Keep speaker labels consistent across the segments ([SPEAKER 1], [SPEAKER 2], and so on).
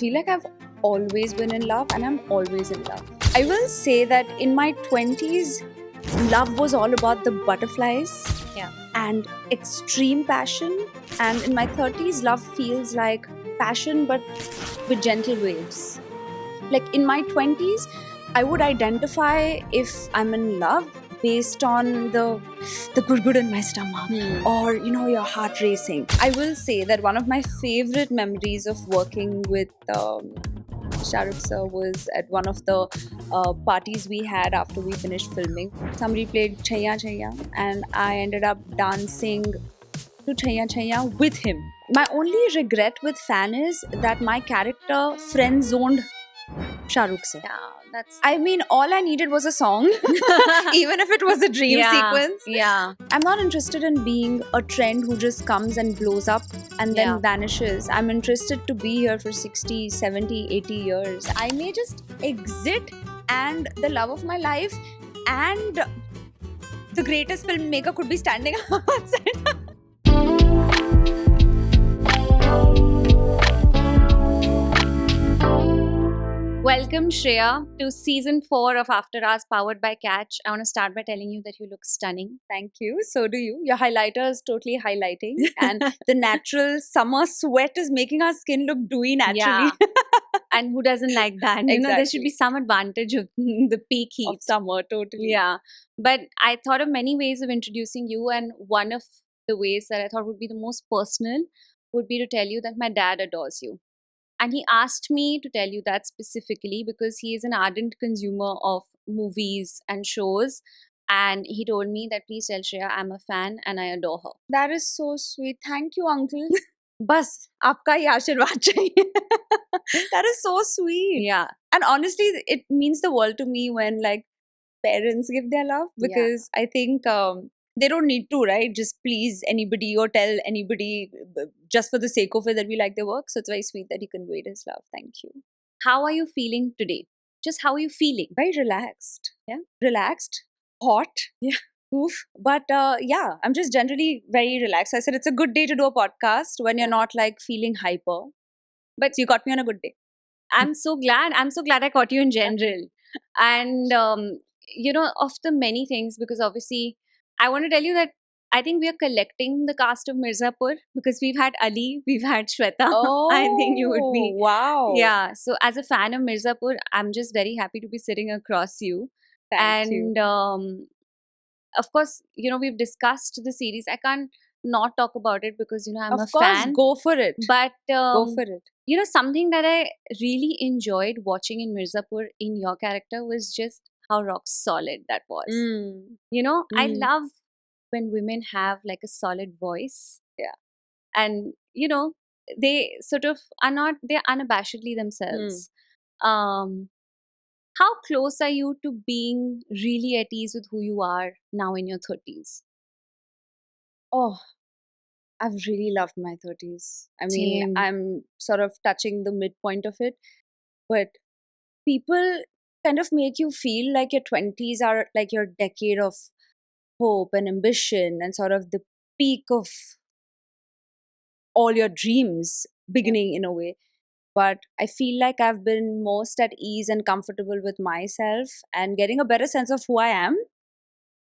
[SPEAKER 1] feel like I've always been in love and I'm always in love. I will say that in my 20s, love was all about the butterflies and extreme passion. And in my 30s, love feels like passion but with gentle waves. Like in my 20s, I would identify if I'm in love based on the good in my stomach or your heart racing. I will say that one of my favorite memories of working with Shah Rukh sir was at one of the parties we had after we finished filming. Somebody played Chaiya Chaiya and I ended up dancing to Chaiya Chaiya with him. My only regret with Fan is that my character friend zoned Shah Rukh sir.
[SPEAKER 2] Yeah, that's.
[SPEAKER 1] I mean, all I needed was a song, even if it was a dream sequence.
[SPEAKER 2] Yeah.
[SPEAKER 1] I'm not interested in being a trend who just comes and blows up and then vanishes. I'm interested to be here for 60, 70, 80 years. I may just exit and the love of my life and the greatest filmmaker could be standing outside.
[SPEAKER 2] Welcome, Shreya, to season 4 of After Hours powered by Catch. I want to start by telling you that you look stunning.
[SPEAKER 1] Thank you. So do you. Your highlighter is totally highlighting, and the natural summer sweat is making our skin look dewy naturally.
[SPEAKER 2] Yeah. And who doesn't like that? You know, there should
[SPEAKER 1] Exactly.
[SPEAKER 2] be some advantage of the peak heat.
[SPEAKER 1] Of summer, totally.
[SPEAKER 2] Yeah. But I thought of many ways of introducing you, and one of the ways that I thought would be the most personal would be to tell you that my dad adores you. And he asked me to tell you that specifically because he is an ardent consumer of movies and shows. And he told me that please tell Shreya I'm a fan and I adore her.
[SPEAKER 1] That is so sweet. Thank you, uncle. Bas, आपका ही आशीर्वाद चाहिए. That is so sweet.
[SPEAKER 2] Yeah.
[SPEAKER 1] And honestly, it means the world to me when like parents give their love, because I think they don't need to, right? Just please anybody or tell anybody just for the sake of it that we like their work. So it's very sweet that he conveyed his love. Thank you.
[SPEAKER 2] How are you feeling today? Just how are you feeling?
[SPEAKER 1] Very relaxed. Yeah. Relaxed. Hot.
[SPEAKER 2] Yeah.
[SPEAKER 1] Oof. But yeah, I'm just generally very relaxed. I said it's a good day to do a podcast when you're not like feeling hyper. But you got me on a good day.
[SPEAKER 2] I'm so glad. I'm so glad I caught you in general. And, you know, of the many things, because obviously I want to tell you that I think we are collecting the cast of Mirzapur because we've had Ali, we've had Shweta. I think you would be.
[SPEAKER 1] Wow.
[SPEAKER 2] Yeah. So as a fan of Mirzapur, I'm just very happy to be sitting across you.
[SPEAKER 1] Thank you.
[SPEAKER 2] And of course, you know, we've discussed the series. I can't not talk about it because, you know, I'm
[SPEAKER 1] Of
[SPEAKER 2] a
[SPEAKER 1] course,
[SPEAKER 2] fan.
[SPEAKER 1] go for it.
[SPEAKER 2] But
[SPEAKER 1] Go for it.
[SPEAKER 2] you know, something that I really enjoyed watching in Mirzapur in your character was just how rock solid that was. You know, I love when women have like a solid voice.
[SPEAKER 1] Yeah.
[SPEAKER 2] And, you know, they sort of are not, they're unabashedly themselves. How close are you to being really at ease with who you are now in your 30s?
[SPEAKER 1] Oh, I've really loved my 30s. I mean,
[SPEAKER 2] Same.
[SPEAKER 1] I'm sort of touching the midpoint of it. But people kind of make you feel like your 20s are like your decade of hope and ambition and sort of the peak of all your dreams beginning in a way. But I feel like I've been most at ease and comfortable with myself and getting a better sense of who I am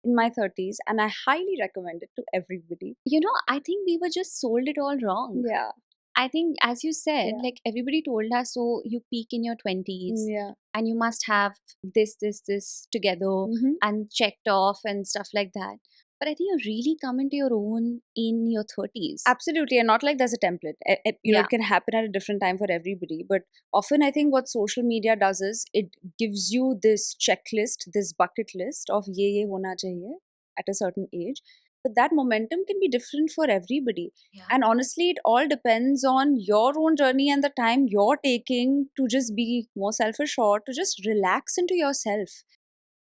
[SPEAKER 1] in my 30s, and I highly recommend it to everybody.
[SPEAKER 2] You know, I think we were just sold it all wrong.
[SPEAKER 1] Yeah.
[SPEAKER 2] I think, as you said,
[SPEAKER 1] Yeah.
[SPEAKER 2] like everybody told us, so you peak in your 20s
[SPEAKER 1] Yeah.
[SPEAKER 2] and you must have this together and checked off and stuff like that. But I think you really come into your own in your 30s.
[SPEAKER 1] Absolutely, and not like there's a template. You know,
[SPEAKER 2] Yeah.
[SPEAKER 1] it can happen at a different time for everybody. But often, I think what social media does is it gives you this checklist, this bucket list of ye hona chahiye at a certain age. But that momentum can be different for everybody.
[SPEAKER 2] Yeah.
[SPEAKER 1] And honestly, it all depends on your own journey and the time you're taking to just be more self-assured, to just relax into yourself,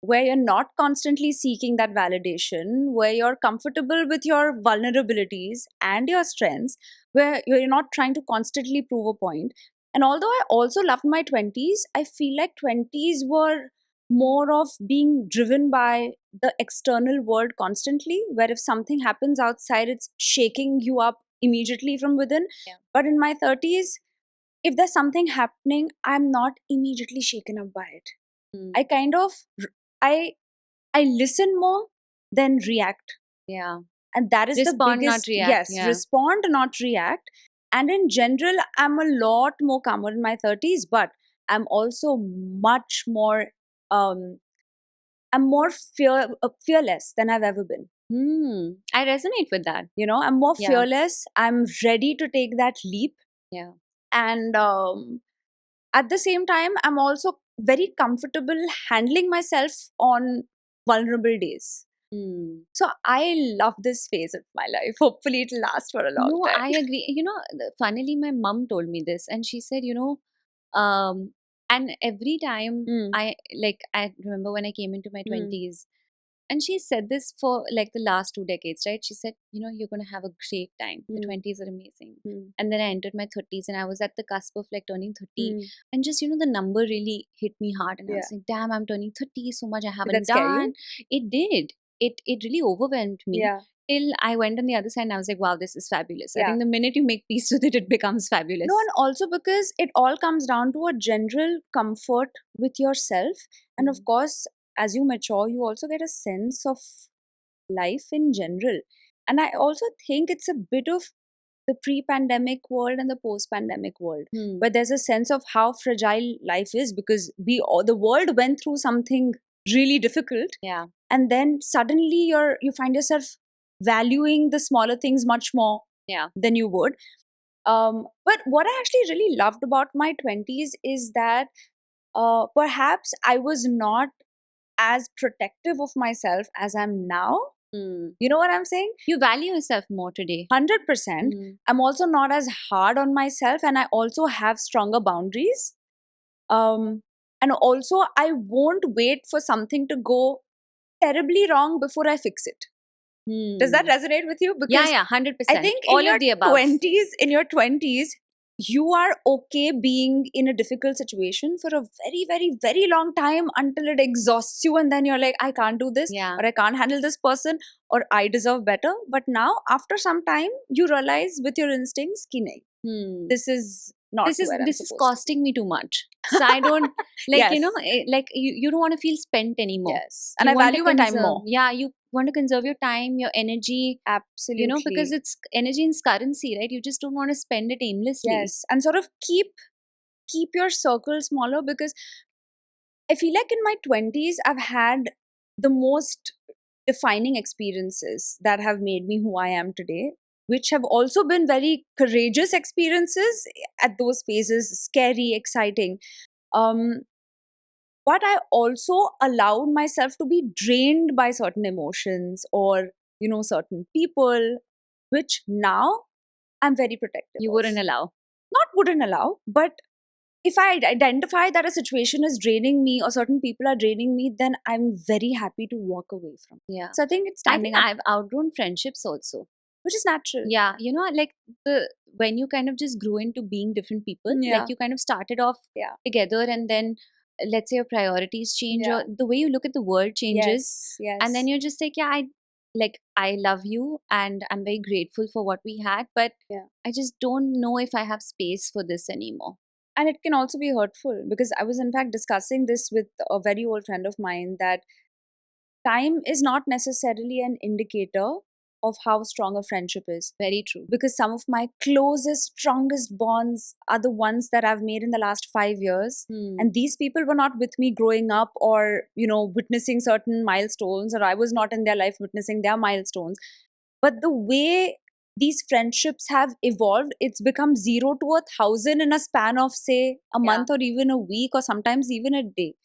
[SPEAKER 1] where you're not constantly seeking that validation, where you're comfortable with your vulnerabilities and your strengths, where you're not trying to constantly prove a point. And although I also loved my 20s, I feel like 20s were more of being driven by the external world constantly, where if something happens outside, it's shaking you up immediately from within.
[SPEAKER 2] Yeah.
[SPEAKER 1] But in my 30s, if there's something happening, I'm not immediately shaken up by it.
[SPEAKER 2] Hmm.
[SPEAKER 1] I kind of I I listen more than react.
[SPEAKER 2] Yeah.
[SPEAKER 1] And that is
[SPEAKER 2] Respond,
[SPEAKER 1] the
[SPEAKER 2] not
[SPEAKER 1] biggest,
[SPEAKER 2] react.
[SPEAKER 1] yes,
[SPEAKER 2] Yeah.
[SPEAKER 1] respond, not react. And in general, I'm a lot more calmer in my 30s, but I'm also much more um I'm more fearless than I've ever been.
[SPEAKER 2] I resonate with that.
[SPEAKER 1] I'm more
[SPEAKER 2] Yeah.
[SPEAKER 1] fearless. I'm ready to take that leap.
[SPEAKER 2] Yeah.
[SPEAKER 1] And at the same time, I'm also very comfortable handling myself on vulnerable days.
[SPEAKER 2] Hmm.
[SPEAKER 1] So I love this phase of my life. Hopefully, it'll last for a long
[SPEAKER 2] No,
[SPEAKER 1] time.
[SPEAKER 2] I agree. Funnily, my mom told me this, and she said, um, and every time
[SPEAKER 1] Mm,
[SPEAKER 2] I remember when I came into my
[SPEAKER 1] mm,
[SPEAKER 2] 20s, and she said this for like the last 2 decades, right? She said, you're going to have a great time. Your
[SPEAKER 1] mm,
[SPEAKER 2] 20s are amazing.
[SPEAKER 1] mm,
[SPEAKER 2] And then I entered my 30s, and I was at the cusp of like turning 30.
[SPEAKER 1] mm.
[SPEAKER 2] And just, the number really hit me hard. And I
[SPEAKER 1] Yeah.
[SPEAKER 2] was like, damn, I'm turning 30, so much I
[SPEAKER 1] Did that
[SPEAKER 2] haven't
[SPEAKER 1] scare you?
[SPEAKER 2] done. It did. It really overwhelmed me
[SPEAKER 1] Yeah.
[SPEAKER 2] till I went on the other side and I was like, wow, this is fabulous. I
[SPEAKER 1] Yeah.
[SPEAKER 2] think the minute you make peace with it, it becomes fabulous.
[SPEAKER 1] No, and also because it all comes down to a general comfort with yourself. And of
[SPEAKER 2] Mm.
[SPEAKER 1] course, as you mature, you also get a sense of life in general. And I also think it's a bit of the pre-pandemic world and the post-pandemic world,
[SPEAKER 2] Hmm.
[SPEAKER 1] where there's a sense of how fragile life is, because the world went through something really difficult,
[SPEAKER 2] Yeah.
[SPEAKER 1] and then suddenly you find yourself valuing the smaller things much more
[SPEAKER 2] Yeah.
[SPEAKER 1] than you would. But what I actually really loved about my 20s is that perhaps I was not as protective of myself as I'm now.
[SPEAKER 2] Hmm.
[SPEAKER 1] You know what I'm saying?
[SPEAKER 2] You value yourself more today.
[SPEAKER 1] 100%.
[SPEAKER 2] Mm.
[SPEAKER 1] I'm also not as hard on myself, and I also have stronger boundaries. Um, and also, I won't wait for something to go terribly wrong before I fix it. Does that
[SPEAKER 2] Hmm.
[SPEAKER 1] resonate with you?
[SPEAKER 2] Yeah,
[SPEAKER 1] Because
[SPEAKER 2] yeah,
[SPEAKER 1] I
[SPEAKER 2] 100%.
[SPEAKER 1] think
[SPEAKER 2] All of the above.
[SPEAKER 1] in your 20s, you are okay being in a difficult situation for a very, very, very long time until it exhausts you, and then you're like, I can't do this,
[SPEAKER 2] Yeah.
[SPEAKER 1] or I can't handle this person, or I deserve better. But now, after some time, you realize with your instincts, ki nahi,
[SPEAKER 2] Hmm.
[SPEAKER 1] this is not
[SPEAKER 2] This is
[SPEAKER 1] where I'm
[SPEAKER 2] this is
[SPEAKER 1] supposed to be.
[SPEAKER 2] costing me too much. So I don't
[SPEAKER 1] Yes,
[SPEAKER 2] like you don't want to feel spent anymore.
[SPEAKER 1] yes. And
[SPEAKER 2] You
[SPEAKER 1] I
[SPEAKER 2] want to
[SPEAKER 1] value my time
[SPEAKER 2] conserve.
[SPEAKER 1] more.
[SPEAKER 2] Yeah, you want to conserve your time, your energy,
[SPEAKER 1] Absolutely.
[SPEAKER 2] because it's energy is currency, right? You just don't want to spend it aimlessly.
[SPEAKER 1] Yes. And sort of keep your circle smaller, because I feel like in my 20s, I've had the most defining experiences that have made me who I am today, which have also been very courageous experiences at those phases, scary, exciting. Um, but I also allowed myself to be drained by certain emotions or, certain people, which now I'm very protective
[SPEAKER 2] You
[SPEAKER 1] of.
[SPEAKER 2] wouldn't allow.
[SPEAKER 1] Not wouldn't allow, but if I identify that a situation is draining me or certain people are draining me, then I'm very happy to walk away from it.
[SPEAKER 2] Yeah.
[SPEAKER 1] So I think it's
[SPEAKER 2] I think
[SPEAKER 1] standing up,
[SPEAKER 2] I've outgrown friendships also.
[SPEAKER 1] which is natural.
[SPEAKER 2] Yeah, like the when you kind of just grew into being different people, like
[SPEAKER 1] Yeah.
[SPEAKER 2] you kind of started off
[SPEAKER 1] Yeah.
[SPEAKER 2] together, and then let's say your priorities change
[SPEAKER 1] Yeah.
[SPEAKER 2] or the way you look at the world changes,
[SPEAKER 1] Yes. Yes.
[SPEAKER 2] and then you're just like, yeah, I love you and I'm very grateful for what we had, but
[SPEAKER 1] Yeah.
[SPEAKER 2] I just don't know if I have space for this anymore.
[SPEAKER 1] And it can also be hurtful, because I was in fact discussing this with a very old friend of mine, that time is not necessarily an indicator of how strong a friendship is.
[SPEAKER 2] Very true.
[SPEAKER 1] Because some of my closest, strongest bonds are the ones that I've made in the last 5 years.
[SPEAKER 2] Hmm.
[SPEAKER 1] And these people were not with me growing up, or, witnessing certain milestones, or I was not in their life witnessing their milestones. But the way these friendships have evolved, it's become 0 to 1,000 in a span of, say, a
[SPEAKER 2] Yeah.
[SPEAKER 1] month or even a week, or sometimes even a day.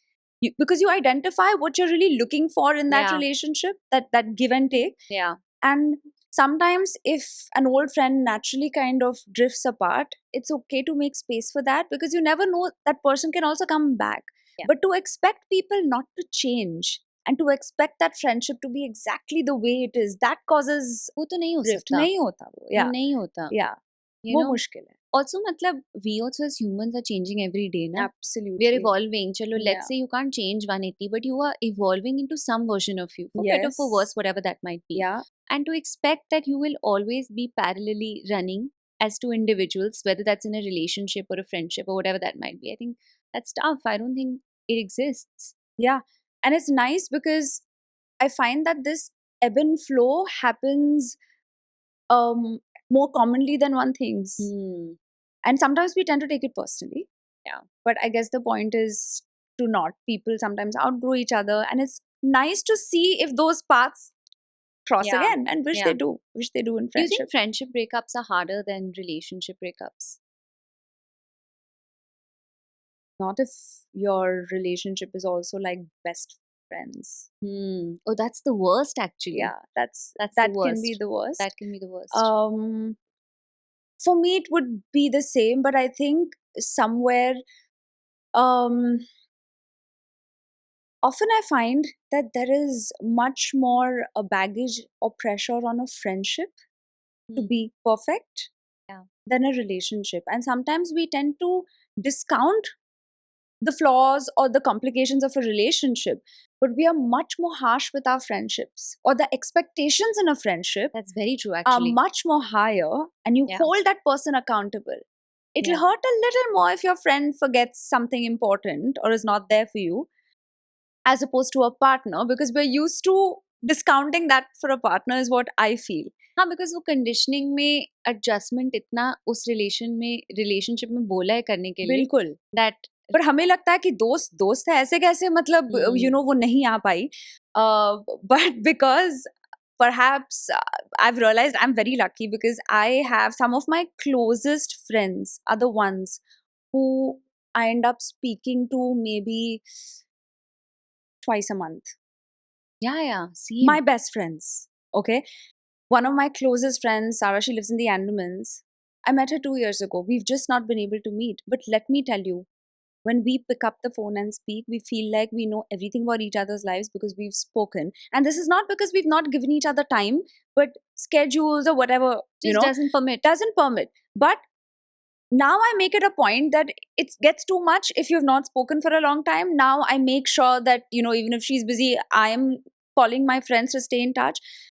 [SPEAKER 1] Because you identify what you're really looking for in that
[SPEAKER 2] Yeah.
[SPEAKER 1] relationship, that give and take.
[SPEAKER 2] Yeah.
[SPEAKER 1] And sometimes, if an old friend naturally kind of drifts apart, it's okay to make space for that, because you never know, that person can also come back.
[SPEAKER 2] Yeah.
[SPEAKER 1] But to expect people not to change and to expect that friendship to be exactly the way it is, that causes
[SPEAKER 2] वो तो नहीं हो
[SPEAKER 1] drift.
[SPEAKER 2] सकता.
[SPEAKER 1] नहीं होता वो.
[SPEAKER 2] वो
[SPEAKER 1] Yeah.
[SPEAKER 2] नहीं होता.
[SPEAKER 1] Yeah.
[SPEAKER 2] You
[SPEAKER 1] वो
[SPEAKER 2] know,
[SPEAKER 1] मुश्किल है.
[SPEAKER 2] also matlab we also as humans are changing every day, na?
[SPEAKER 1] Absolutely.
[SPEAKER 2] We are evolving. Chalo,
[SPEAKER 1] Yeah.
[SPEAKER 2] let's say you can't change 180, but you are evolving into some version of you, for better, for
[SPEAKER 1] Yes.
[SPEAKER 2] worse, whatever that might be.
[SPEAKER 1] Yeah.
[SPEAKER 2] And to expect that you will always be parallelly running as two individuals, whether that's in a relationship or a friendship or whatever that might be. I think that's tough. I don't think it exists.
[SPEAKER 1] Yeah. And it's nice because I find that this ebb and flow happens more commonly than one thinks. And sometimes we tend to take it personally.
[SPEAKER 2] Yeah.
[SPEAKER 1] But I guess the point is to not. People sometimes outgrow each other, and it's nice to see if those paths cross
[SPEAKER 2] Yeah.
[SPEAKER 1] again, and which
[SPEAKER 2] Yeah.
[SPEAKER 1] they do, which they do in
[SPEAKER 2] Do you think
[SPEAKER 1] friendship.
[SPEAKER 2] friendship breakups are harder than relationship breakups?
[SPEAKER 1] Not if your relationship is also like best friends.
[SPEAKER 2] Oh, that's the worst actually.
[SPEAKER 1] Yeah,
[SPEAKER 2] That's
[SPEAKER 1] that
[SPEAKER 2] the
[SPEAKER 1] can be
[SPEAKER 2] worst.
[SPEAKER 1] the worst.
[SPEAKER 2] That can be the worst.
[SPEAKER 1] For me, it would be the same, but I think somewhere, often I find that there is much more baggage or pressure on a friendship to
[SPEAKER 2] Hmm.
[SPEAKER 1] be perfect
[SPEAKER 2] Yeah.
[SPEAKER 1] than a relationship. And sometimes we tend to discount the flaws or the complications of a relationship, but we are much more harsh with our friendships, or the expectations in a friendship
[SPEAKER 2] That's very true
[SPEAKER 1] are
[SPEAKER 2] actually.
[SPEAKER 1] much more higher, and you
[SPEAKER 2] Yeah.
[SPEAKER 1] hold that person accountable. It'll
[SPEAKER 2] Yeah.
[SPEAKER 1] hurt a little more if your friend forgets something important or is not there for you, as opposed to a partner, because we're used to discounting that for a partner, is what I feel.
[SPEAKER 2] हाँ, because वो conditioning में adjustment इतना उस relationship में बोला है करने के लिए
[SPEAKER 1] बिल्कुल.
[SPEAKER 2] that
[SPEAKER 1] पर हमें लगता है कि दोस्त दोस्त है, ऐसे कैसे, मतलब वो नहीं आ पाई. But because perhaps I've realized I'm very lucky, because I have some of my closest friends are the ones who I end up speaking to maybe twice a month.
[SPEAKER 2] yeah, same.
[SPEAKER 1] My best friends, okay? One of my closest friends, Sarah, she lives in the Andamans. I met her 2 years ago. We've just not been able to meet. But let me tell you, when we pick up the phone and speak, we feel like we know everything about each other's lives because we've spoken. And this is not because we've not given each other time, but schedules or whatever,
[SPEAKER 2] Just doesn't permit.
[SPEAKER 1] doesn't permit. But now I make it a point that it gets too much if you've not spoken for a long time. Now I make sure that, even if she's busy, I am calling my friends to stay in touch.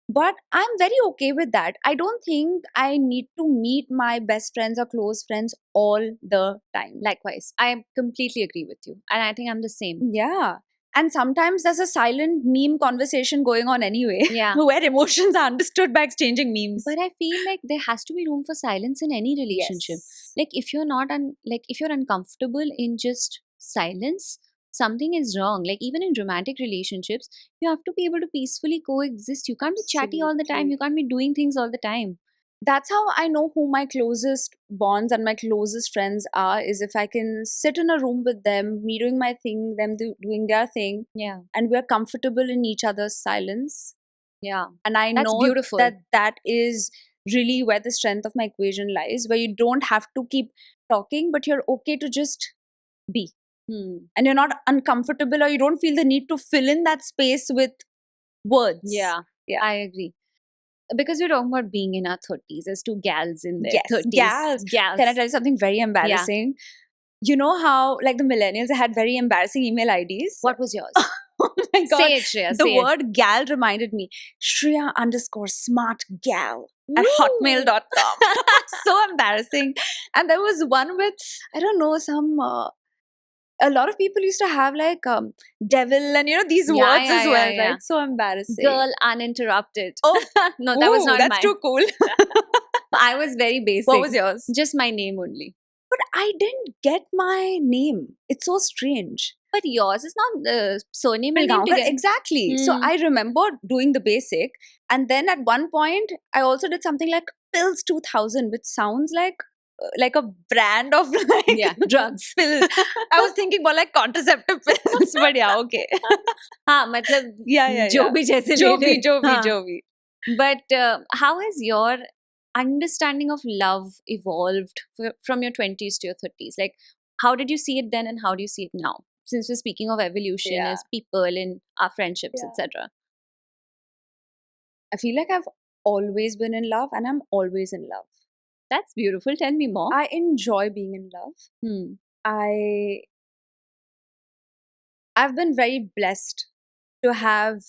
[SPEAKER 1] But I'm very okay with that. I don't think I need to meet my best friends or close friends all the time.
[SPEAKER 2] Likewise, I completely agree with you, and I think I'm the same.
[SPEAKER 1] Yeah. And sometimes there's a silent meme conversation going on anyway,
[SPEAKER 2] Yeah.
[SPEAKER 1] where emotions are understood by exchanging memes.
[SPEAKER 2] But I feel like there has to be room for silence in any relationship.
[SPEAKER 1] Yes.
[SPEAKER 2] Like if you're not if you're uncomfortable in just silence, something is wrong. Like even in romantic relationships, you have to be able to peacefully coexist. You can't be chatty all the time.
[SPEAKER 1] Absolutely.
[SPEAKER 2] You can't be doing things all the time.
[SPEAKER 1] That's how I know who my closest bonds and my closest friends are, is if I can sit in a room with them, me doing my thing, them doing their thing,
[SPEAKER 2] Yeah.
[SPEAKER 1] and we're comfortable in each other's silence.
[SPEAKER 2] Yeah.
[SPEAKER 1] And I
[SPEAKER 2] That's
[SPEAKER 1] know
[SPEAKER 2] beautiful.
[SPEAKER 1] that is really where the strength of my equation lies, where you don't have to keep talking, but you're okay to just be. And you're not uncomfortable, or you don't feel the need to fill in that space with words.
[SPEAKER 2] Yeah. I agree. Because we're talking about being in our 30s. There's two gals in their
[SPEAKER 1] Yes,
[SPEAKER 2] 30s.
[SPEAKER 1] gals.
[SPEAKER 2] Gals.
[SPEAKER 1] Can I tell you something very embarrassing? You know how, like, the millennials had very embarrassing email IDs?
[SPEAKER 2] What was yours?
[SPEAKER 1] Oh my God.
[SPEAKER 2] Say it, Shreya.
[SPEAKER 1] The
[SPEAKER 2] say it.
[SPEAKER 1] word gal reminded me. Shreya_smart_gal at
[SPEAKER 2] Woo!
[SPEAKER 1] hotmail.com. So embarrassing. And there was one with, I don't know, some... a lot of people used to have like devil and these words as well, right? So embarrassing.
[SPEAKER 2] Girl uninterrupted.
[SPEAKER 1] Oh,
[SPEAKER 2] no, that was not
[SPEAKER 1] that's
[SPEAKER 2] mine.
[SPEAKER 1] too cool.
[SPEAKER 2] I was very basic.
[SPEAKER 1] What was yours?
[SPEAKER 2] Just my name only.
[SPEAKER 1] But I didn't get my name. It's so strange.
[SPEAKER 2] But yours is not the surname and name
[SPEAKER 1] Pilgaonkar,
[SPEAKER 2] together.
[SPEAKER 1] exactly. So I remember doing the basic, and then at one point I also did something like Pills 2000, which sounds like a brand of like
[SPEAKER 2] drugs.
[SPEAKER 1] pills. I was thinking more like contraceptive pills, but yeah, okay.
[SPEAKER 2] हाँ मतलब
[SPEAKER 1] Yeah.
[SPEAKER 2] जो भी जैसे
[SPEAKER 1] जो
[SPEAKER 2] ले ले.
[SPEAKER 1] जो भी.
[SPEAKER 2] But how has your understanding of love evolved from your 20s to your 30s? Like, how did you see it then and how do you see it now? Since we're speaking of evolution as people in our friendships, etc.
[SPEAKER 1] I feel like I've always been in love, and I'm always in love.
[SPEAKER 2] That's beautiful. Tell me more.
[SPEAKER 1] I enjoy being in love. I've been very blessed to have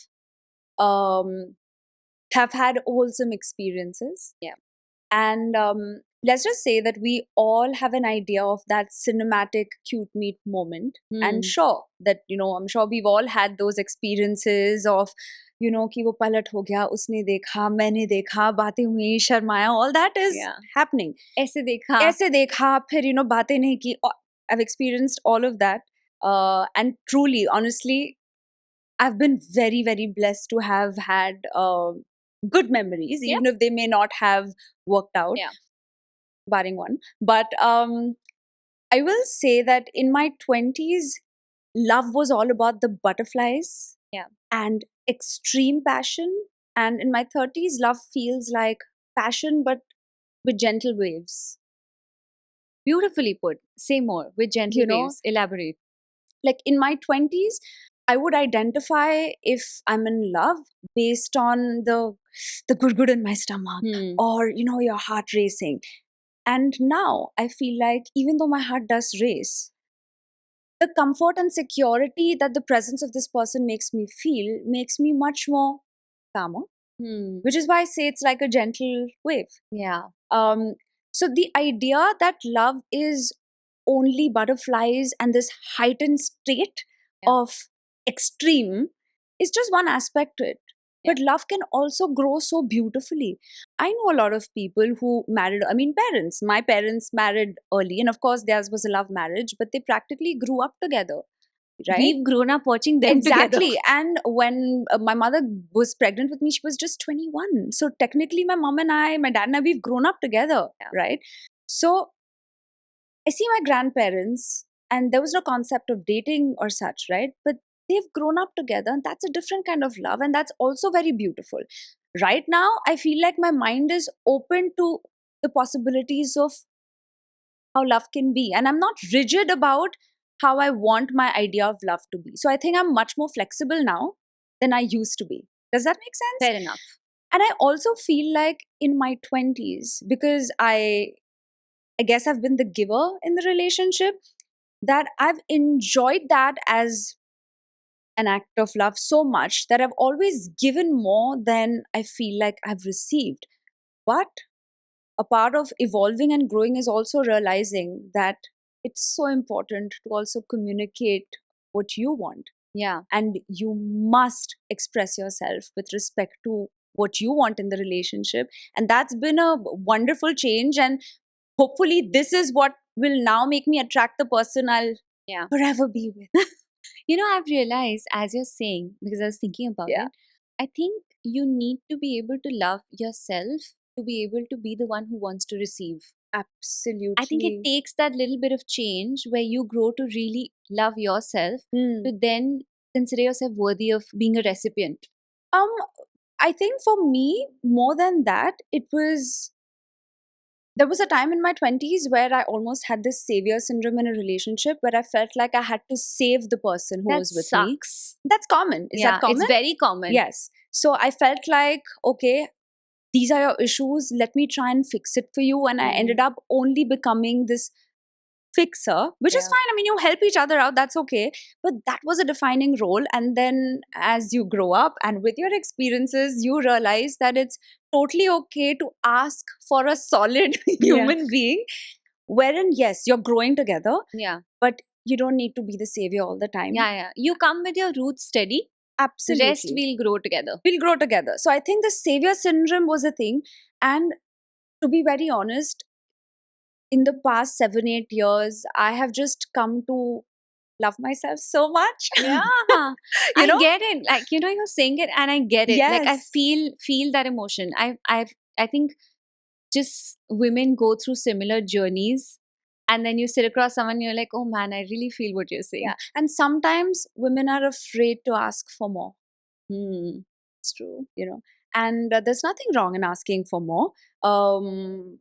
[SPEAKER 1] had wholesome experiences.
[SPEAKER 2] Yeah.
[SPEAKER 1] And let's just say that we all have an idea of that cinematic cute meet moment. And sure, that, I'm sure we've all had those experiences of, कि वो पलट हो गया, उसने देखा, मैंने देखा, बातें हुई, शर्माया, all that is
[SPEAKER 2] Yeah.
[SPEAKER 1] happening.
[SPEAKER 2] ऐसे देखा.
[SPEAKER 1] ऐसे देखा, फिर, बातें नहीं की. I've experienced all of that. And truly, honestly, I've been very, very blessed to have had good memories,
[SPEAKER 2] Yep.
[SPEAKER 1] even if they may not have worked out,
[SPEAKER 2] Yeah.
[SPEAKER 1] barring one. But I will say that in my 20s, love was all about the butterflies,
[SPEAKER 2] Yeah.
[SPEAKER 1] and extreme passion. And in my 30s, love feels like passion, but with gentle waves.
[SPEAKER 2] Beautifully put. Say more with gentle waves. Elaborate.
[SPEAKER 1] Like in my 20s, I would identify if I'm in love based on the good in my stomach, or your heart racing. And now I feel like even though my heart does race, the comfort and security that the presence of this person makes me feel makes me much more calmer, which is why I say it's like a gentle wave.
[SPEAKER 2] Yeah.
[SPEAKER 1] So the idea that love is only butterflies and this heightened state of extreme is just one aspect to it. But love can also grow so beautifully. I know a lot of people who married, parents. My parents married early, and of course, theirs was a love marriage, but they practically grew up together. Right?
[SPEAKER 2] We've grown up watching them
[SPEAKER 1] exactly.
[SPEAKER 2] together.
[SPEAKER 1] And when my mother was pregnant with me, she was just 21. So technically, my mom and my dad and I, we've grown up together, right? So I see my grandparents, and there was no concept of dating or such, right? But they've grown up together, and that's a different kind of love, and that's also very beautiful. Right now, I feel like my mind is open to the possibilities of how love can be, and I'm not rigid about how I want my idea of love to be. So I think I'm much more flexible now than I used to be. Does that make sense?
[SPEAKER 2] Fair enough.
[SPEAKER 1] And I also feel like in my 20s, because I guess I've been the giver in the relationship, that I've enjoyed that as an act of love so much that I've always given more than I feel like I've received. But a part of evolving and growing is also realizing that it's so important to also communicate what you want.
[SPEAKER 2] Yeah.
[SPEAKER 1] And you must express yourself with respect to what you want in the relationship. And that's been a wonderful change. And hopefully, this is what will now make me attract the person I'll forever be with.
[SPEAKER 2] I've realized as you're saying, because I was thinking about it, I think you need to be able to love yourself to be able to be the one who wants to receive.
[SPEAKER 1] Absolutely.
[SPEAKER 2] I think it takes that little bit of change where you grow to really love yourself to then consider yourself worthy of being a recipient.
[SPEAKER 1] I think for me, more than that, there was a time in my 20s where I almost had this savior syndrome in a relationship where I felt like I had to save the person who was with me. That's common. Is that common?
[SPEAKER 2] It's very common.
[SPEAKER 1] Yes. So I felt like, okay, these are your issues. Let me try and fix it for you. And I ended up only becoming this fixer, which is fine. You help each other out. That's okay. But that was a defining role. And then as you grow up and with your experiences, you realize that it's totally okay to ask for a solid human being, wherein, yes, you're growing together.
[SPEAKER 2] Yeah.
[SPEAKER 1] But you don't need to be the savior all the time.
[SPEAKER 2] Yeah. You come with your roots steady.
[SPEAKER 1] Absolutely.
[SPEAKER 2] Rest, we'll grow together.
[SPEAKER 1] We'll grow together. So I think the savior syndrome was a thing. And to be very honest, in the past 7-8 years, I have just come to love myself so much.
[SPEAKER 2] Yeah. I get it. Like, you're saying it and I get it.
[SPEAKER 1] Yes.
[SPEAKER 2] Like, I feel that emotion. I think just women go through similar journeys, and then you sit across someone, you're like, oh man, I really feel what you're saying.
[SPEAKER 1] Yeah. And sometimes women are afraid to ask for more.
[SPEAKER 2] It's true.
[SPEAKER 1] And there's nothing wrong in asking for more. You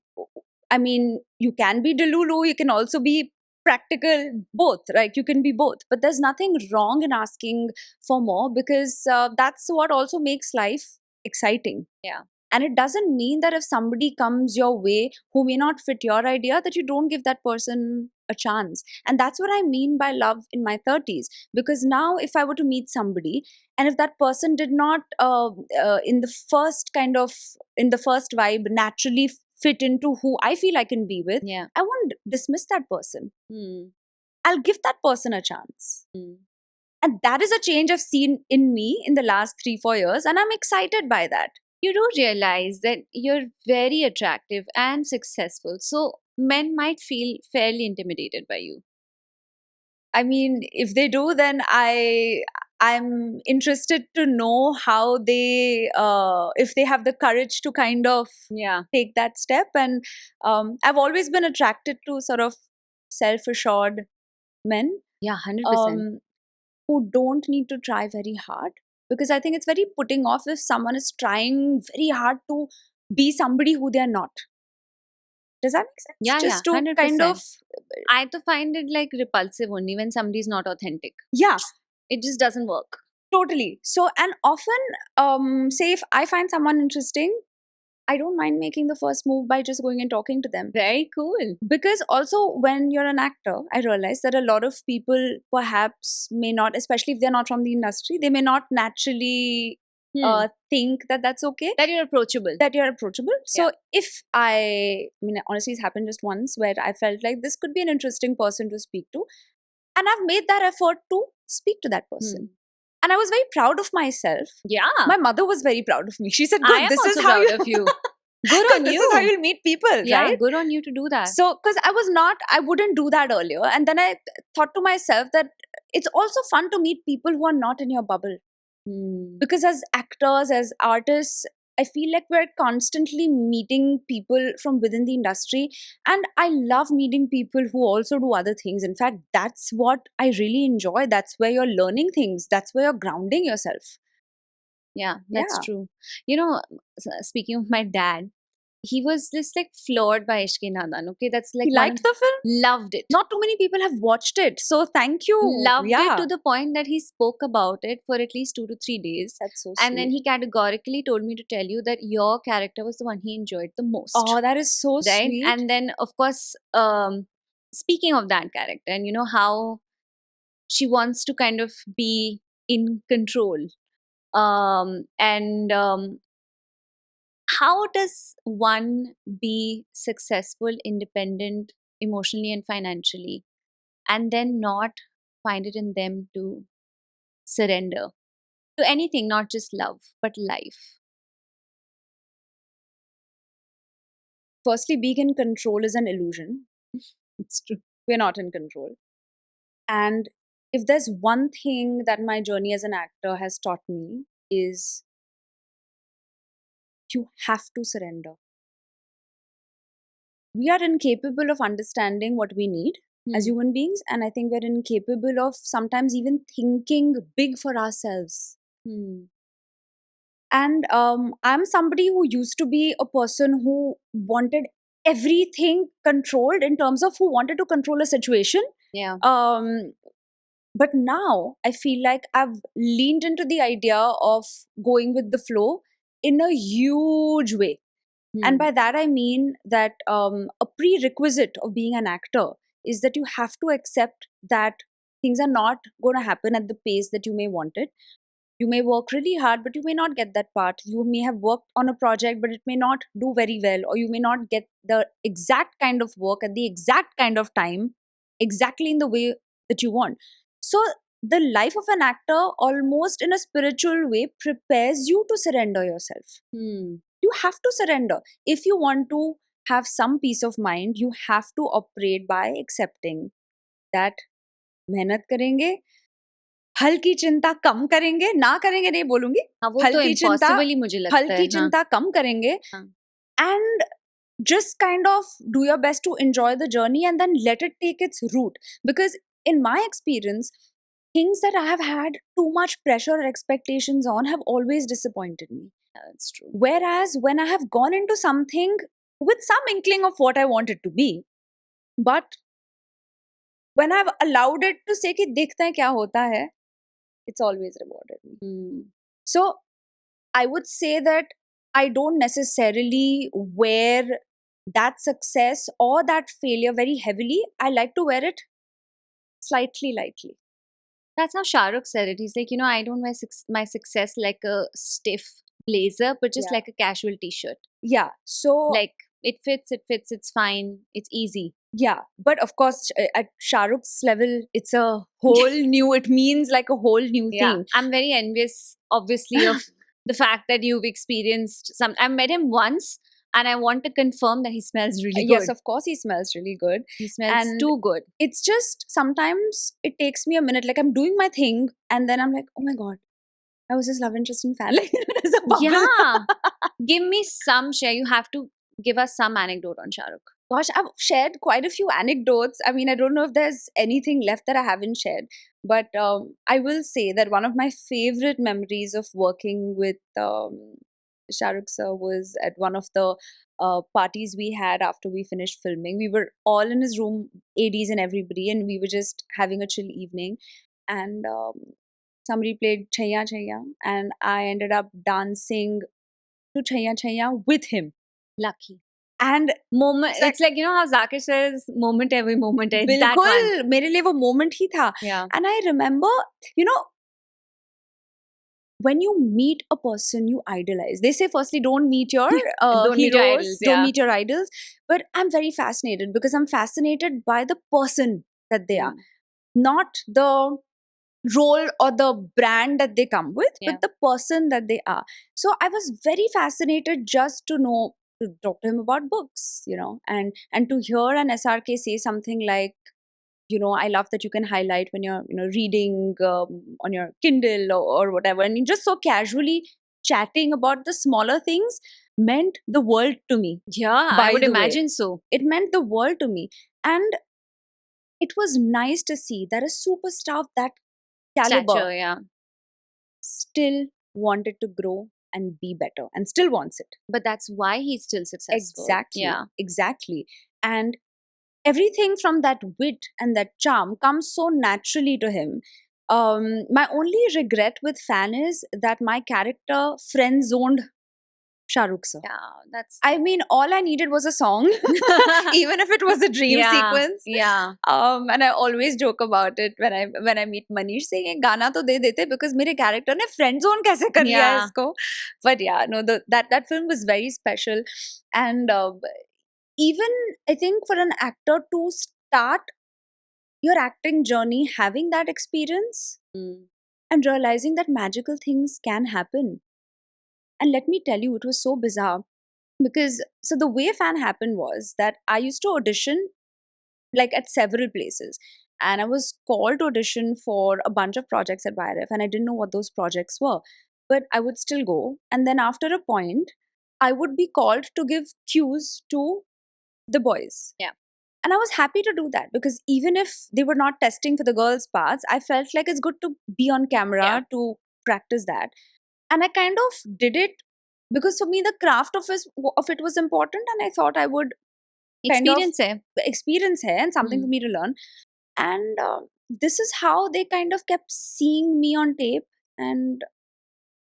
[SPEAKER 1] can be delulu, you can also be practical, both, right? You can be both. But there's nothing wrong in asking for more, because that's what also makes life exciting.
[SPEAKER 2] Yeah.
[SPEAKER 1] And it doesn't mean that if somebody comes your way who may not fit your idea, that you don't give that person a chance. And that's what I mean by love in my 30s. Because now, if I were to meet somebody, and if that person did not, in the first vibe, naturally fit into who I feel I can be with,
[SPEAKER 2] Yeah.
[SPEAKER 1] I won't dismiss that person.
[SPEAKER 2] Hmm.
[SPEAKER 1] I'll give that person a chance.
[SPEAKER 2] Hmm.
[SPEAKER 1] And that is a change I've seen in me in the last 3-4 years, and I'm excited by that.
[SPEAKER 2] You do realize that you're very attractive and successful, so men might feel fairly intimidated by you.
[SPEAKER 1] I mean, if they do, then I'm interested to know how they if they have the courage to kind of
[SPEAKER 2] Yeah.
[SPEAKER 1] take that step. And I've always been attracted to sort of self-assured men,
[SPEAKER 2] Yeah, 100%.
[SPEAKER 1] who don't need to try very hard, because I think it's very putting off if someone is trying very hard to be somebody who they are not. Does that make sense?
[SPEAKER 2] Yeah,
[SPEAKER 1] Just to
[SPEAKER 2] 100%.
[SPEAKER 1] kind of,
[SPEAKER 2] I to find it like repulsive only when somebody's not authentic.
[SPEAKER 1] yeah,
[SPEAKER 2] It just doesn't work.
[SPEAKER 1] totally. So, and often, say if I find someone interesting, I don't mind making the first move by just going and talking to them.
[SPEAKER 2] Very cool.
[SPEAKER 1] Because also, when you're an actor, I realize that a lot of people perhaps may not, especially if they're not from the industry, they may not naturally think that that's okay,
[SPEAKER 2] That you're approachable.
[SPEAKER 1] that you're approachable. So if I mean, honestly, it's happened just once where I felt like this could be an interesting person to speak to, and I've made that effort to speak to that person. And I was very proud of myself.
[SPEAKER 2] Yeah.
[SPEAKER 1] My mother was very proud of me. She said,
[SPEAKER 2] I
[SPEAKER 1] "Good,
[SPEAKER 2] am
[SPEAKER 1] this is
[SPEAKER 2] also
[SPEAKER 1] how
[SPEAKER 2] proud of you. Good on
[SPEAKER 1] this
[SPEAKER 2] you.
[SPEAKER 1] is how you'll meet people,
[SPEAKER 2] Yeah,
[SPEAKER 1] right?"
[SPEAKER 2] good on you to do that.
[SPEAKER 1] So, because I wouldn't do that earlier. And then I thought to myself that it's also fun to meet people who are not in your bubble. Because as actors, as artists, I feel like we're constantly meeting people from within the industry. And I love meeting people who also do other things. In fact, that's what I really enjoy. That's where you're learning things, that's where you're grounding yourself.
[SPEAKER 2] Yeah, that's
[SPEAKER 1] Yeah.
[SPEAKER 2] true. You know, speaking of my dad, he was just like floored by Ishq Nadan. Okay, that's like
[SPEAKER 1] He liked the film?
[SPEAKER 2] loved it.
[SPEAKER 1] Not too many people have watched it. So thank you.
[SPEAKER 2] Loved
[SPEAKER 1] Yeah.
[SPEAKER 2] it to the point that he spoke about it for at least 2 to 3 days.
[SPEAKER 1] That's so
[SPEAKER 2] And then
[SPEAKER 1] sweet.
[SPEAKER 2] he categorically told me to tell you that your character was the one he enjoyed the most.
[SPEAKER 1] Oh, that is so
[SPEAKER 2] Right?
[SPEAKER 1] sweet.
[SPEAKER 2] And then, of course, speaking of that character, and you know how she wants to kind of be in control. And how does one be successful, independent, emotionally and financially, and then not find it in them to surrender to anything, not just love, but life?
[SPEAKER 1] Firstly, being in control is an illusion. It's true. We're not in control. And if there's one thing that my journey as an actor has taught me, is you have to surrender. We are incapable of understanding what we need as human beings, and I think we're incapable of sometimes even thinking big for ourselves. And I'm somebody who used to be a person who wanted everything controlled, in terms of who wanted to control a situation.
[SPEAKER 2] Yeah.
[SPEAKER 1] But now I feel like I've leaned into the idea of going with the flow in a huge way. And by that I mean that a prerequisite of being an actor is that you have to accept that things are not going to happen at the pace that you may want it. You may work really hard, but you may not get that part. You may have worked on a project, but it may not do very well, or you may not get the exact kind of work at the exact kind of time, exactly in the way that you want. So, the life of an actor, almost in a spiritual way, prepares you to surrender yourself. You have to surrender. If you want to have some peace of mind, you have to operate by accepting that मेहनत करेंगे, हल्की चिंता कम करेंगे, ना करेंगे नहीं बोलूंगी,
[SPEAKER 2] हाँ, वो तो
[SPEAKER 1] हल्की चिंता
[SPEAKER 2] impossible ही मुझे लगता है.
[SPEAKER 1] हल्की चिंता कम करेंगे,
[SPEAKER 2] हाँ.
[SPEAKER 1] and just kind of do your best to enjoy the journey and then let it take its route. Because in my experience, things that I have had too much pressure or expectations on have always disappointed me.
[SPEAKER 2] Yeah, that's true.
[SPEAKER 1] Whereas when I have gone into something with some inkling of what I want it to be, but when I've allowed it to say कि देखते हैं क्या होता है, it's always rewarded me. So I would say that I don't necessarily wear that success or that failure very heavily. I like to wear it slightly lightly.
[SPEAKER 2] That's how Shah Rukh said it. He's like, you know, I don't wear my success like a stiff blazer, but just
[SPEAKER 1] Yeah.
[SPEAKER 2] like a casual t-shirt.
[SPEAKER 1] Yeah. So
[SPEAKER 2] Like It fits, it's fine, it's easy.
[SPEAKER 1] Yeah, but of course, at Shah Rukh's level, it's a whole new. It means like a whole new
[SPEAKER 2] Yeah,
[SPEAKER 1] thing.
[SPEAKER 2] I'm very envious, obviously, of the fact that you've experienced some. I met him once, and I want to confirm that he smells really good.
[SPEAKER 1] Yes, of course, he smells really good.
[SPEAKER 2] He smells
[SPEAKER 1] And
[SPEAKER 2] too good.
[SPEAKER 1] It's just sometimes it takes me a minute. Like I'm doing my thing, and then I'm like, oh my god, I was this love interesting fan. Like there's a bubble.
[SPEAKER 2] Yeah. Give me some share. You have to give us some anecdote on Shah Rukh.
[SPEAKER 1] Gosh, I've shared quite a few anecdotes. I mean, I don't know if there's anything left that I haven't shared, but I will say that one of my favorite memories of working with Shah Rukh sir was at one of the parties we had after we finished filming. We were all in his room, ADs and everybody, and we were just having a chill evening. And somebody played Chaiya Chaiya, and I ended up dancing to Chaiya Chaiya with him.
[SPEAKER 2] Lucky.
[SPEAKER 1] And
[SPEAKER 2] Moment. It's like, you know how Zakir says, moment every moment. It's that one.
[SPEAKER 1] बिल्कुल मेरे लिए वो moment ही था.
[SPEAKER 2] Yeah.
[SPEAKER 1] And I remember, you know, when you meet a person you idolize, they say firstly don't meet your
[SPEAKER 2] Don't meet
[SPEAKER 1] heroes,
[SPEAKER 2] your idols,
[SPEAKER 1] don't
[SPEAKER 2] yeah.
[SPEAKER 1] meet your idols. But I'm very fascinated because I'm fascinated by the person that they are, not the role or the brand that they come with,
[SPEAKER 2] Yeah.
[SPEAKER 1] but the person that they are. So I was very fascinated just to know, to talk to him about books, you know, and to hear an SRK say something like, you know, I love that you can highlight when you're, you know, reading on your Kindle or whatever, and you just so casually chatting about the smaller things meant the world to me.
[SPEAKER 2] Yeah,
[SPEAKER 1] By
[SPEAKER 2] I would
[SPEAKER 1] the way,
[SPEAKER 2] imagine so.
[SPEAKER 1] it meant the world to me, and it was nice to see that a superstar of that caliber
[SPEAKER 2] Stature, yeah.
[SPEAKER 1] still wanted to grow and be better and still wants it.
[SPEAKER 2] But that's why he's still successful.
[SPEAKER 1] Exactly.
[SPEAKER 2] Yeah.
[SPEAKER 1] Exactly. And everything from that wit and that charm comes so naturally to him. My only regret with Fan is that my character friend zoned Shah Rukh sir.
[SPEAKER 2] Yeah, that's.
[SPEAKER 1] I mean, all I needed was a song, even if it was a dream
[SPEAKER 2] Yeah,
[SPEAKER 1] sequence.
[SPEAKER 2] yeah.
[SPEAKER 1] And I always joke about it when I meet Manish, saying "ये गाना तो दे देते because मेरे character ने friend zone कैसे कर लिया है
[SPEAKER 2] Yeah.
[SPEAKER 1] इसको." But yeah, no, that film was very special, and even I think for an actor to start your acting journey having that experience and realizing that magical things can happen. And let me tell you, it was so bizarre because so the way Fan happened was that I used to audition like at several places, and I was called to audition for a bunch of projects at YRF, and I didn't know what those projects were, but I would still go. And then after a point, I would be called to give cues to the boys.
[SPEAKER 2] Yeah.
[SPEAKER 1] And I was happy to do that because even if they were not testing for the girls' parts, I felt like it's good to be on camera
[SPEAKER 2] Yeah.
[SPEAKER 1] to practice that. And I kind of did it because for me the craft of it was important, and I thought I would kind of
[SPEAKER 2] Experience hai.
[SPEAKER 1] experience hai and something for me to learn. And this is how they kind of kept seeing me on tape, and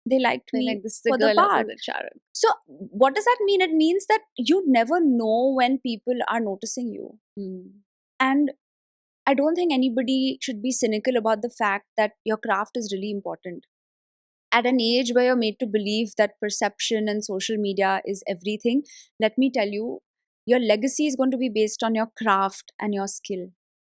[SPEAKER 1] they liked
[SPEAKER 2] They're
[SPEAKER 1] me
[SPEAKER 2] like, this is the
[SPEAKER 1] for the
[SPEAKER 2] girl
[SPEAKER 1] part.
[SPEAKER 2] opposite Shah Rukh.
[SPEAKER 1] So what does that mean? It means that you never know when people are noticing you. And I don't think anybody should be cynical about the fact that your craft is really important. At an age where you're made to believe that perception and social media is everything, let me tell you, your legacy is going to be based on your craft and your skill.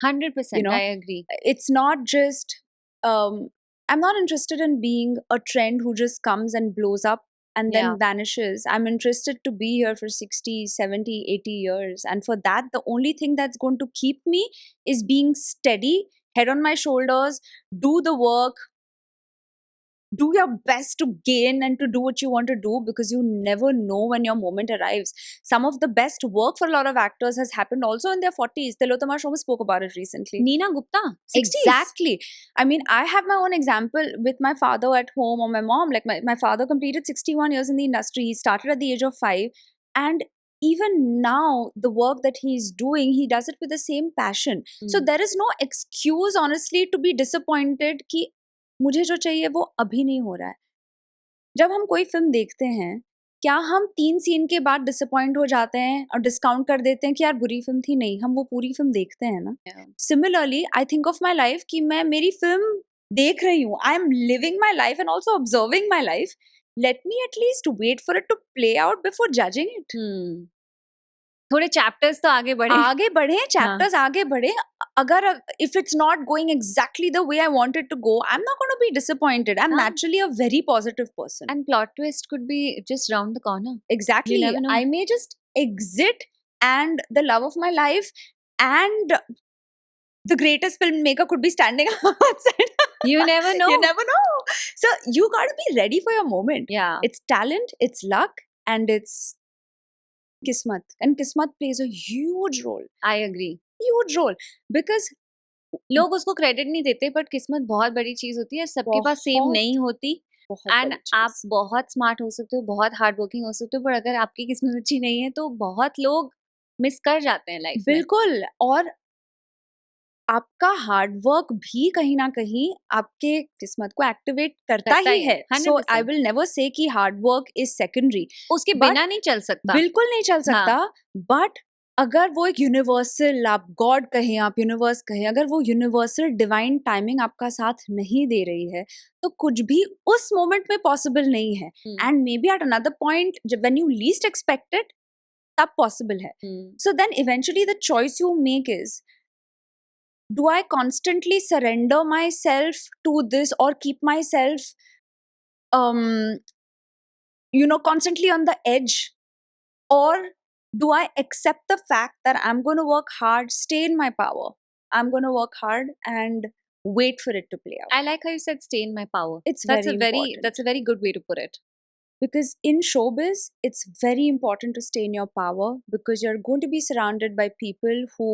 [SPEAKER 2] 100%.
[SPEAKER 1] You know,
[SPEAKER 2] I agree.
[SPEAKER 1] It's not just, I'm not interested in being a trend who just comes and blows up and then
[SPEAKER 2] Yeah.
[SPEAKER 1] vanishes. I'm interested to be here for 60, 70, 80 years. And for that, the only thing that's going to keep me is being steady, head on my shoulders, do the work, do your best to gain and to do what you want to do, because you never know when your moment arrives. Some of the best work for a lot of actors has happened also in their 40s. Tilotama Show spoke about it recently.
[SPEAKER 2] Neena Gupta, 60s.
[SPEAKER 1] Exactly. I mean, I have my own example with my father at home or my mom. Like my father completed 61 years in the industry. He started at the age of 5. And even now, the work that he's doing, he does it with the same passion. So there is no excuse, honestly, to be disappointed कि मुझे जो चाहिए वो अभी नहीं हो रहा है. जब हम कोई फिल्म देखते हैं, क्या हम 3 सीन के बाद डिसअपॉइंट हो जाते हैं और डिस्काउंट कर देते हैं कि यार बुरी फिल्म थी? नहीं, हम वो पूरी फिल्म देखते हैं ना.
[SPEAKER 2] Yeah.
[SPEAKER 1] Similarly I think of my life कि मैं मेरी फिल्म देख रही हूँ. I am living my life and also observing my life. Let me at least wait for it to play out before judging it.
[SPEAKER 2] थोड़े chapters तो आगे बढ़े.
[SPEAKER 1] आगे बढ़े, chapters आगे बढ़े. अगर if it's not going exactly the way I want it to go, I'm not going to be disappointed. I'm
[SPEAKER 2] हाँ.
[SPEAKER 1] naturally a very positive person.
[SPEAKER 2] And plot twist could be just round the corner.
[SPEAKER 1] Exactly.
[SPEAKER 2] You never know.
[SPEAKER 1] I may just exit and the love of my life and the greatest filmmaker could be standing outside.
[SPEAKER 2] You never know.
[SPEAKER 1] You never know. So you got to be ready for your moment.
[SPEAKER 2] Yeah.
[SPEAKER 1] It's talent, it's luck, and it's kismat. And kismat plays a huge role.
[SPEAKER 2] I agree.
[SPEAKER 1] Huge role. Because
[SPEAKER 2] लोग उसको credit नहीं देते, but किस्मत बहुत बड़ी चीज होती है, सबके पास सेम
[SPEAKER 1] बहुत-
[SPEAKER 2] नहीं होती.
[SPEAKER 1] बहुत
[SPEAKER 2] एंड
[SPEAKER 1] बड़ी
[SPEAKER 2] आप
[SPEAKER 1] चीज़.
[SPEAKER 2] बहुत स्मार्ट हो सकते हो, बहुत हार्ड वर्किंग हो सकते हो, पर अगर आपकी किस्मत अच्छी नहीं है तो बहुत लोग मिस कर जाते हैं लाइफ में.
[SPEAKER 1] बिल्कुल. और आपका हार्ड वर्क भी कहीं ना कहीं आपके किस्मत को एक्टिवेट करता
[SPEAKER 2] करता
[SPEAKER 1] ही
[SPEAKER 2] ही
[SPEAKER 1] है.
[SPEAKER 2] है,
[SPEAKER 1] सो
[SPEAKER 2] 100%.
[SPEAKER 1] आई विल नेवर से कि हार्ड वर्क इज सेकेंडरी.
[SPEAKER 2] उसके
[SPEAKER 1] but-
[SPEAKER 2] बिना नहीं चल सकता.
[SPEAKER 1] बिल्कुल नहीं चल सकता. बट अगर वो एक यूनिवर्सल, आप गॉड कहें, आप यूनिवर्स कहें, अगर वो यूनिवर्सल डिवाइन टाइमिंग आपका साथ नहीं दे रही है तो कुछ भी उस मोमेंट में पॉसिबल नहीं है. And may be at another point when you least expected तब पॉसिबल है. So then eventually the choice you make is, do I constantly surrender myself to this or keep myself constantly on the edge, or do I accept the fact that I'm going to work hard, stay in my power, I'm going to work hard and wait for it to play out.
[SPEAKER 2] I like how you said stay in my power.
[SPEAKER 1] It's very important.
[SPEAKER 2] That's a very good way to put it.
[SPEAKER 1] Because in showbiz, it's very important to stay in your power, because you're going to be surrounded by people who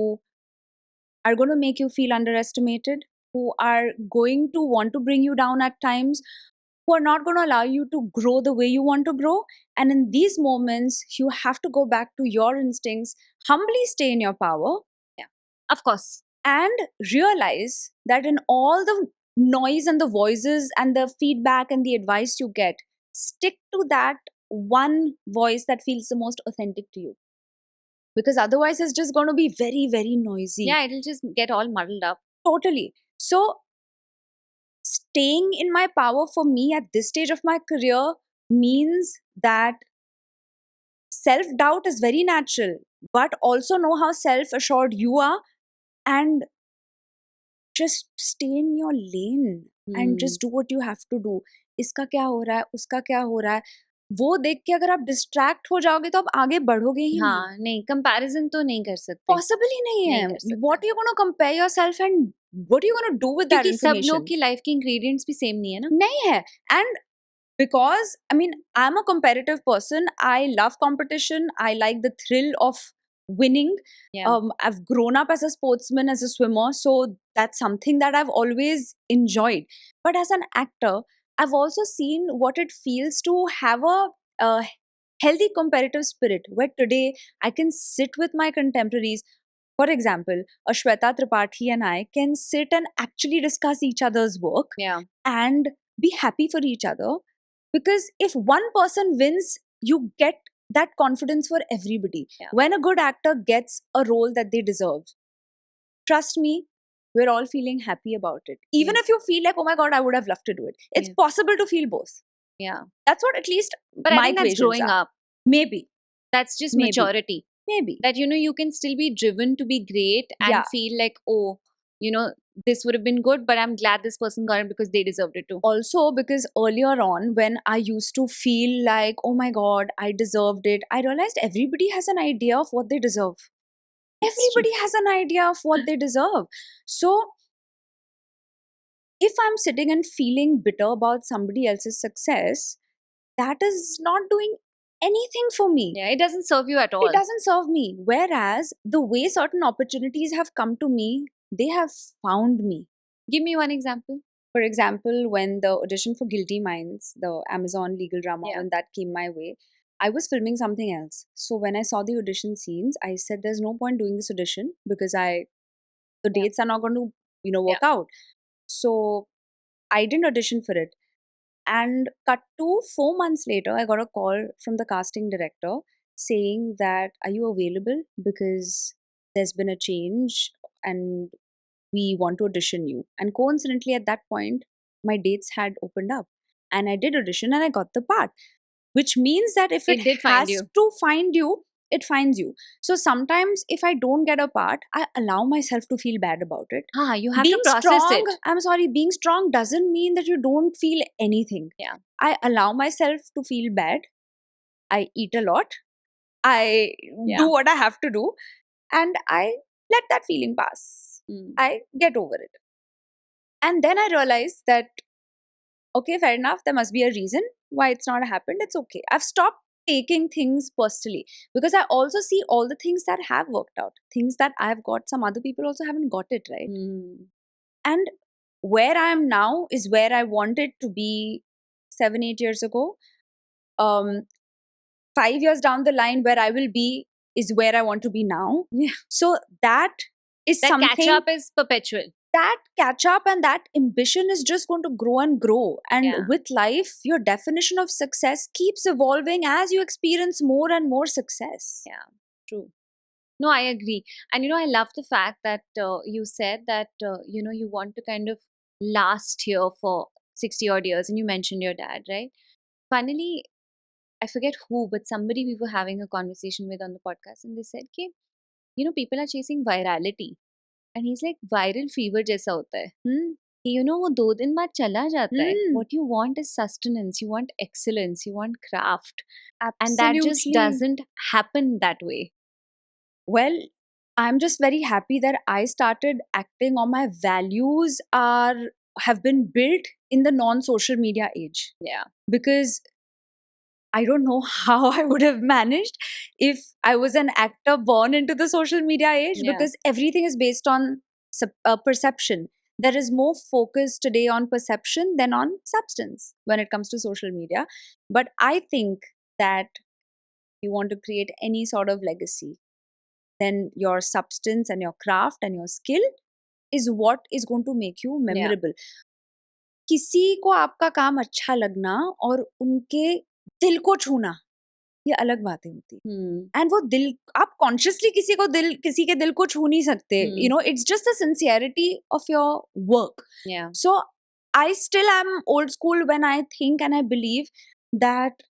[SPEAKER 1] are going to make you feel underestimated, who are going to want to bring you down at times, who are not going to allow you to grow the way you want to grow. And in these moments, you have to go back to your instincts, humbly stay in your power,
[SPEAKER 2] Of course.
[SPEAKER 1] and realize that in all the noise and the voices and the feedback and the advice you get, stick to that one voice that feels the most authentic to you. Because otherwise, it's just going to be very, very noisy.
[SPEAKER 2] Yeah, it'll just get all muddled up.
[SPEAKER 1] Totally. So, staying in my power for me at this stage of my career means that self doubt is very natural, but also know how self assured you are and just stay in your lane and just do what you have to do. इसका क्या हो रहा है, उसका क्या हो रहा है, वो देख के अगर आप डिस्ट्रैक्ट हो जाओगे तो आप आगे बढ़ोगे ही नहीं.
[SPEAKER 2] हाँ, नहीं, कंपैरिजन तो नहीं कर सकते.
[SPEAKER 1] पॉसिबल ही नहीं है.
[SPEAKER 2] नहीं कर सकते.
[SPEAKER 1] What you gonna compare yourself and what you gonna do with that
[SPEAKER 2] क्योंकि सब
[SPEAKER 1] इन्फॉर्मेशन?
[SPEAKER 2] लोग की लाइफ के इंग्रेडिएंट्स भी सेम नहीं है ना.
[SPEAKER 1] नहीं है. And because I mean, I'm a competitive person. I love competition. I like the thrill of winning.
[SPEAKER 2] Yeah.
[SPEAKER 1] I've grown up as a sportsman, as a swimmer, so that's something that I've always enjoyed. But as an actor, I've also seen what it feels to have a healthy competitive spirit, where today I can sit with my contemporaries. For example, Ashweta Tripathi and I can sit and actually discuss each other's work
[SPEAKER 2] Yeah.
[SPEAKER 1] and be happy for each other. Because if one person wins, you get that confidence for everybody.
[SPEAKER 2] Yeah.
[SPEAKER 1] When a good actor gets a role that they deserve, trust me, we're all feeling happy about it. Even if you feel like, oh my God, I would have loved to do it. It's
[SPEAKER 2] Yeah.
[SPEAKER 1] possible to feel both.
[SPEAKER 2] Yeah.
[SPEAKER 1] That's what at least
[SPEAKER 2] But I
[SPEAKER 1] my
[SPEAKER 2] think that's
[SPEAKER 1] equations
[SPEAKER 2] growing
[SPEAKER 1] are.
[SPEAKER 2] up.
[SPEAKER 1] Maybe.
[SPEAKER 2] That's just
[SPEAKER 1] Maybe.
[SPEAKER 2] maturity.
[SPEAKER 1] Maybe.
[SPEAKER 2] That, you know, you can still be driven to be great and
[SPEAKER 1] Yeah.
[SPEAKER 2] feel like, oh, you know, this would have been good, but I'm glad this person got it because they deserved it too.
[SPEAKER 1] Also, because earlier on, when I used to feel like, oh my God, I deserved it, I realized everybody has an idea of what they deserve. Everybody has an idea of what they deserve. So, if I'm sitting and feeling bitter about somebody else's success, that is not doing anything for me.
[SPEAKER 2] Yeah, it doesn't serve you at all.
[SPEAKER 1] It doesn't serve me. Whereas the way certain opportunities have come to me, they have found me.
[SPEAKER 2] Give me one example.
[SPEAKER 1] For example, when the audition for Guilty Minds, the Amazon legal drama,
[SPEAKER 2] Yeah.
[SPEAKER 1] when that came my way, I was filming something else. So when I saw the audition scenes, I said, "There's no point doing this audition because the
[SPEAKER 2] Yeah.
[SPEAKER 1] dates are not going to, work out." So I didn't audition for it. And cut to 4 months later, I got a call from the casting director saying that, "Are you available? Because there's been a change and we want to audition you." And coincidentally, at that point, my dates had opened up and I did audition and I got the part. Which means that if
[SPEAKER 2] It
[SPEAKER 1] it
[SPEAKER 2] did find
[SPEAKER 1] has
[SPEAKER 2] you.
[SPEAKER 1] to find you, it finds you. So sometimes if I don't get a part, I allow myself to feel bad about it.
[SPEAKER 2] You have to
[SPEAKER 1] Being
[SPEAKER 2] process
[SPEAKER 1] strong,
[SPEAKER 2] it.
[SPEAKER 1] I'm sorry, being strong doesn't mean that you don't feel anything.
[SPEAKER 2] Yeah.
[SPEAKER 1] I allow myself to feel bad. I eat a lot. I
[SPEAKER 2] Yeah.
[SPEAKER 1] do what I have to do, and I let that feeling pass. I get over it. And then I realized that, okay, fair enough, there must be a reason why it's not happened. It's okay. I've stopped taking things personally, because I also see all the things that have worked out, things that I've got, some other people also haven't got it right. And where I am now is where I wanted to be 7-8 years ago. 5 years down the line, where I will be is where I want to be now.
[SPEAKER 2] Yeah.
[SPEAKER 1] So that is
[SPEAKER 2] That
[SPEAKER 1] something,
[SPEAKER 2] catch up is perpetual.
[SPEAKER 1] that catch up and that ambition is just going to grow and grow. And
[SPEAKER 2] Yeah.
[SPEAKER 1] with life, your definition of success keeps evolving as you experience more and more success.
[SPEAKER 2] Yeah, true. No, I agree. And I love the fact that you said that you want to kind of last here for 60 odd years, and you mentioned your dad, right? Finally, I forget who, but somebody we were having a conversation with on the podcast, and they said, "Okay, people are chasing virality," and he's like, "Viral fever जैसा होता है कि वो 2 दिन बाद चला जाता है. What you want is sustenance. You want excellence. You want craft, and that just
[SPEAKER 1] Absolutely.
[SPEAKER 2] doesn't happen that way."
[SPEAKER 1] Well, I'm just very happy that I started acting on my values have been built in the non-social media age.
[SPEAKER 2] Yeah.
[SPEAKER 1] Because I don't know how I would have managed if I was an actor born into the social media age,
[SPEAKER 2] Yeah.
[SPEAKER 1] because everything is based on perception. There is more focus today on perception than on substance when it comes to social media. But I think that if you want to create any sort of legacy, then your substance and your craft and your skill is what is going to make you memorable. किसी को आपका काम अच्छा लगना और उनके दिल को छूना, ये अलग बातें होती है. एंड वो दिल, आप कॉन्शियसली किसी के दिल को छू नहीं सकते. It's just the sincerity of your work. So I still am old school when I think and I believe that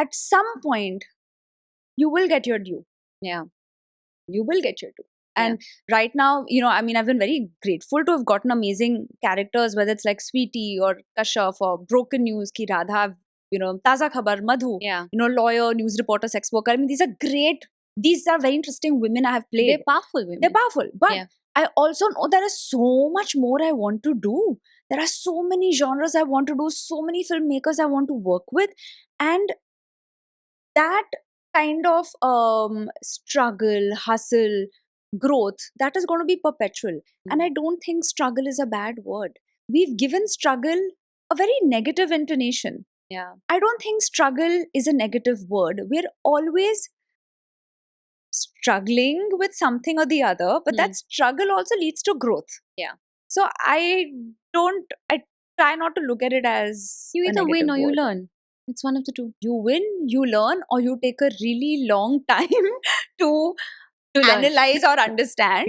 [SPEAKER 1] at some point you will get your due. You will get your due. And right now, I've been very grateful to have gotten amazing characters, whether it's like Sweetie or Kashaf or Broken News ki Radha, Taza Khabar, Madhu, lawyer, news reporter, sex worker. I mean, these are very interesting women I have played.
[SPEAKER 2] They're powerful women.
[SPEAKER 1] They're powerful. But I also know there is so much more I want to do. There are so many genres I want to do, so many filmmakers I want to work with. And that kind of struggle, hustle, growth, that is going to be perpetual. And I don't think struggle is a bad word. We've given struggle a very negative intonation. I don't think struggle is a negative word. We're always struggling with something or the other, but that struggle also leads to growth. So I try not to look at it as
[SPEAKER 2] you
[SPEAKER 1] a
[SPEAKER 2] either win
[SPEAKER 1] negative
[SPEAKER 2] or you
[SPEAKER 1] word.
[SPEAKER 2] learn. It's one of the two.
[SPEAKER 1] You win, you learn, or you take a really long time to
[SPEAKER 2] learn.
[SPEAKER 1] analyze or understand.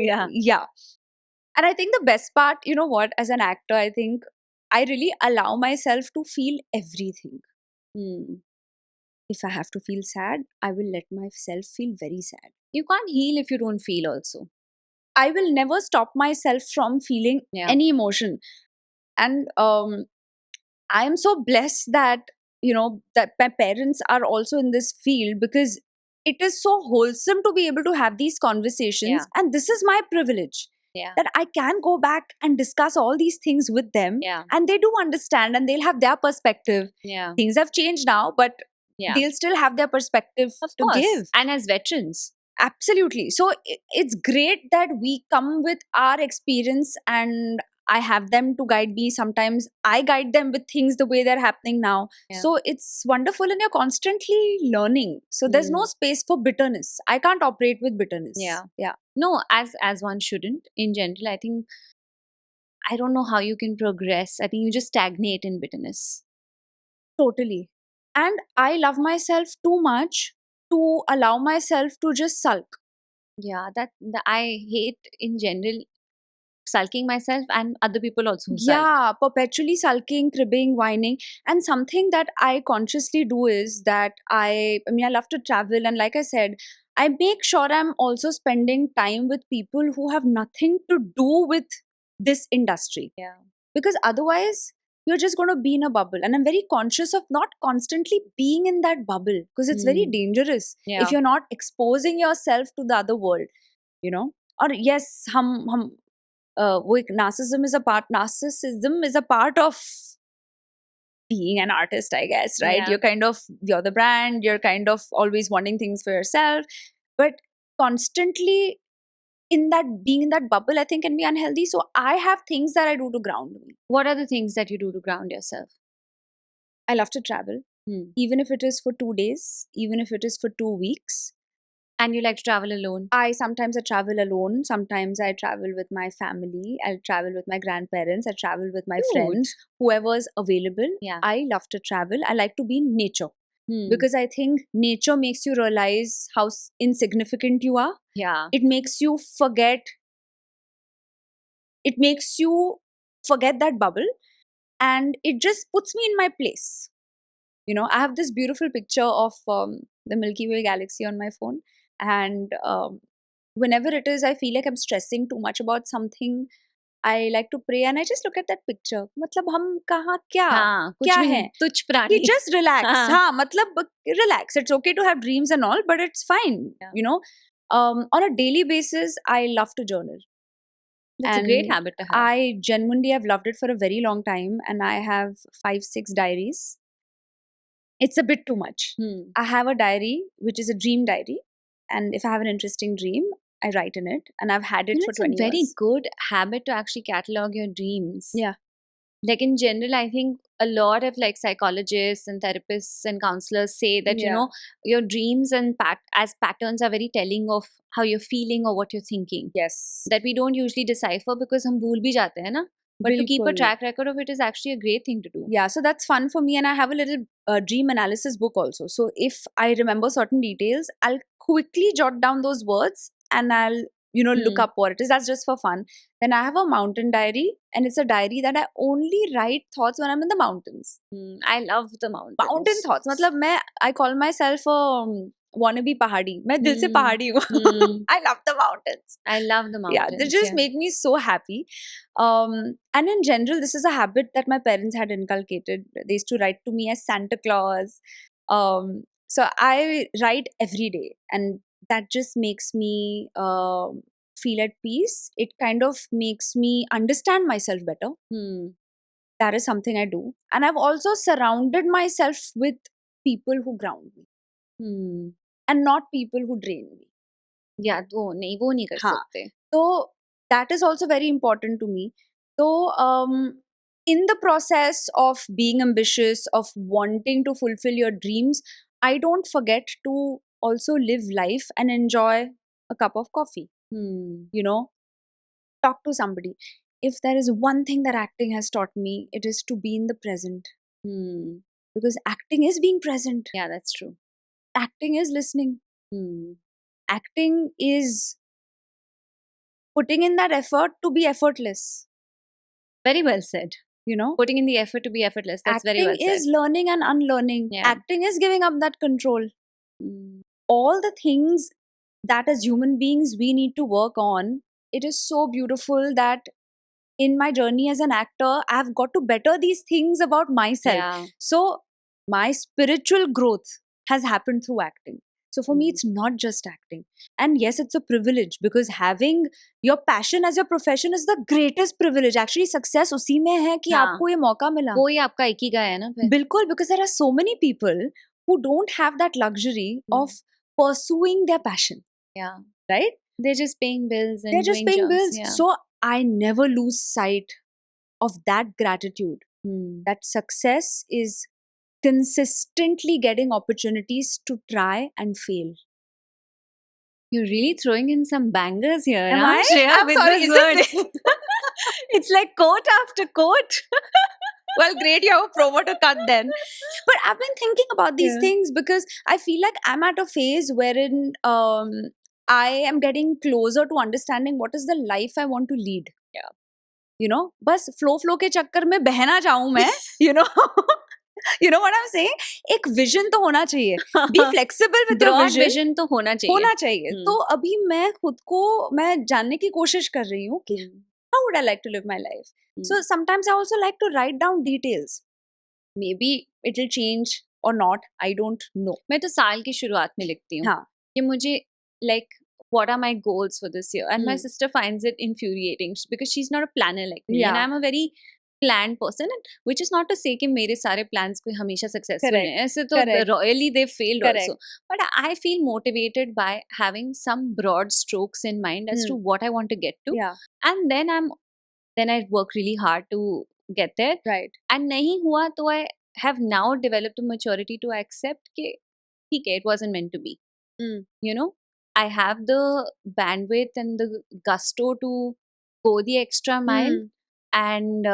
[SPEAKER 2] Yeah.
[SPEAKER 1] And I think the best part, as an actor, I think I really allow myself to feel everything. If I have to feel sad, I will let myself feel very sad.
[SPEAKER 2] You can't heal if you don't feel also.
[SPEAKER 1] I will never stop myself from feeling any emotion. And I am so blessed that, that my parents are also in this field, because it is so wholesome to be able to have these conversations. And this is my privilege. That I can go back and discuss all these things with them. And they do understand and they'll have their perspective. Things have changed now, but they'll still have their perspective to give.
[SPEAKER 2] And as veterans.
[SPEAKER 1] Absolutely. So it's great that we come with our experience and I have them to guide me. Sometimes I guide them with things the way they're happening now. So it's wonderful and you're constantly learning. So there's no space for bitterness. I can't operate with bitterness.
[SPEAKER 2] No, as one shouldn't. In general, I think, I don't know how you can progress. I think you just stagnate in bitterness.
[SPEAKER 1] Totally. And I love myself too much to allow myself to just sulk.
[SPEAKER 2] I hate in general sulking myself and other people also who sulk.
[SPEAKER 1] Yeah, perpetually sulking, cribbing, whining. And something that I consciously do is that I mean, I love to travel. And like I said, I make sure I'm also spending time with people who have nothing to do with this industry.
[SPEAKER 2] Yeah.
[SPEAKER 1] Because otherwise, you're just going to be in a bubble. And I'm very conscious of not constantly being in that bubble because it's very dangerous
[SPEAKER 2] Yeah.
[SPEAKER 1] if you're not exposing yourself to the other world, you know. Or yes, वो एक narcissism is a part of being an artist, I guess, right?
[SPEAKER 2] Yeah.
[SPEAKER 1] You're the brand, you're kind of always wanting things for yourself, but constantly being in that bubble, I think, can be unhealthy. So I have things that I do to ground me.
[SPEAKER 2] What are the things that you do to ground yourself?
[SPEAKER 1] I love to travel, even if it is for 2 days, even if it is for 2 weeks.
[SPEAKER 2] And you like to travel alone?
[SPEAKER 1] Sometimes I travel alone. Sometimes I travel with my family. I'll travel with my grandparents. I travel with my friends, whoever's available.
[SPEAKER 2] Yeah.
[SPEAKER 1] I love to travel. I like to be in nature because I think nature makes you realize how insignificant you are.
[SPEAKER 2] Yeah.
[SPEAKER 1] It makes you forget. It makes you forget that bubble, and it just puts me in my place. You know, I have this beautiful picture of the Milky Way galaxy on my phone, and whenever it is, I feel like I'm stressing too much about something, I like to pray and I just look at that picture. मतलब हम कहाँ क्या क्या है?
[SPEAKER 2] तुच्छ प्राणी.
[SPEAKER 1] You just relax. हाँ, मतलब relax. It's okay to have dreams and all, but it's fine.
[SPEAKER 2] Yeah.
[SPEAKER 1] You know, on a daily basis, I love to journal.
[SPEAKER 2] That's a great habit to have.
[SPEAKER 1] I genuinely have loved it for a very long time, and I have 5-6 diaries. It's a bit too much. I have a diary which is a dream diary, and if I have an interesting dream, I write in it, and I've had it for 20 years.
[SPEAKER 2] It's a very good habit to actually catalog your dreams.
[SPEAKER 1] Yeah.
[SPEAKER 2] Like in general, I think a lot of like psychologists and therapists and counselors say that, you know, your dreams and as patterns are very telling of how you're feeling or what you're thinking.
[SPEAKER 1] Yes.
[SPEAKER 2] That we don't usually decipher because hum bhool bhi jate hain na. But to keep a track record of it is actually a great thing to do.
[SPEAKER 1] Yeah, so that's fun for me. And I have a little dream analysis book also. So if I remember certain details, I'll quickly jot down those words and I'll, you know, look up what it is. That's just for fun. Then I have a mountain diary, and it's a diary that I only write thoughts when I'm in the mountains.
[SPEAKER 2] I love the mountains.
[SPEAKER 1] Mountain thoughts. मतलब I call myself a wannabe pahadi. मैं दिल से पहाड़ी हूँ. I love the mountains.
[SPEAKER 2] I love the mountains.
[SPEAKER 1] Yeah, they just make me so happy. And in general, this is a habit that my parents had inculcated. They used to write to me as Santa Claus. So I write every day, and that just makes me feel at peace. It kind of makes me understand myself better. That is something I do. And I've also surrounded myself with people who ground me. And not people who drain me.
[SPEAKER 2] Yeah, वो नहीं कर सकते.
[SPEAKER 1] So that is also very important to me. So in the process of being ambitious, of wanting to fulfill your dreams, I don't forget to also live life and enjoy a cup of coffee. You know, talk to somebody. If there is one thing that acting has taught me, it is to be in the present. Because acting is being present.
[SPEAKER 2] Yeah, that's true.
[SPEAKER 1] Acting is listening. Acting is putting in that effort to be effortless.
[SPEAKER 2] Very well said.
[SPEAKER 1] You know,
[SPEAKER 2] putting in the effort to be effortless. That's
[SPEAKER 1] acting
[SPEAKER 2] very well said.
[SPEAKER 1] Acting is learning and unlearning.
[SPEAKER 2] Yeah.
[SPEAKER 1] Acting is giving up that control. All the things that as human beings we need to work on. It is so beautiful that in my journey as an actor, I've got to better these things about myself.
[SPEAKER 2] Yeah.
[SPEAKER 1] So my spiritual growth has happened through acting. So for me, it's not just acting. And yes, it's a privilege because having your passion as your profession is the greatest privilege. Actually, success उसी में है कि आपको ये मौका मिला.
[SPEAKER 2] वो ही आपका इकिगाई है ना फिर.
[SPEAKER 1] बिल्कुल, because there are so many people who don't have that luxury of pursuing their passion.
[SPEAKER 2] Yeah.
[SPEAKER 1] Right?
[SPEAKER 2] They're just paying bills and
[SPEAKER 1] they're just paying bills.
[SPEAKER 2] Yeah.
[SPEAKER 1] So I never lose sight of that gratitude. That success is consistently getting opportunities to try and fail.
[SPEAKER 2] You're really throwing in some bangers here.
[SPEAKER 1] Am I?
[SPEAKER 2] Shreya,
[SPEAKER 1] I'm
[SPEAKER 2] with
[SPEAKER 1] sorry,
[SPEAKER 2] these words.
[SPEAKER 1] It's like quote after quote. Well, great, you have a promo to cut then. But I've been thinking about these things because I feel like I'm at a phase wherein I am getting closer to understanding what is the life I want to lead.
[SPEAKER 2] Yeah.
[SPEAKER 1] बस flow के चक्कर में बहना जाऊं मैं, you know what I'm saying? एक vision तो होना चाहिए. Be flexible with your
[SPEAKER 2] broad
[SPEAKER 1] vision.
[SPEAKER 2] Vision तो होना चाहिए.
[SPEAKER 1] होना चाहिए. तो अभी मैं खुद को मैं जानने की कोशिश कर रही हूँ कि how would I like to live my life? So sometimes I also like to write down details. Maybe it will change or not. I don't know.
[SPEAKER 2] मैं तो साल की शुरुआत में लिखती हूँ
[SPEAKER 1] हाँ.
[SPEAKER 2] कि मुझे like what are my goals for this year, and my sister finds it infuriating because she's not a planner like me, and
[SPEAKER 1] Yeah.
[SPEAKER 2] I'm a very planned person, and which is not to say कि मेरे सारे plans कोई हमेशा successful
[SPEAKER 1] Correct.
[SPEAKER 2] हैं. ऐसे तो
[SPEAKER 1] Correct.
[SPEAKER 2] royally they failed
[SPEAKER 1] Correct.
[SPEAKER 2] also, but I feel motivated by having some broad strokes in mind as to what I want to get to,
[SPEAKER 1] Yeah.
[SPEAKER 2] and then I work really hard to get there.
[SPEAKER 1] Right.
[SPEAKER 2] And नहीं हुआ तो I have now developed a maturity to accept कि ठीक है, it wasn't meant to be. You know, I have the bandwidth and the gusto to go the extra mile and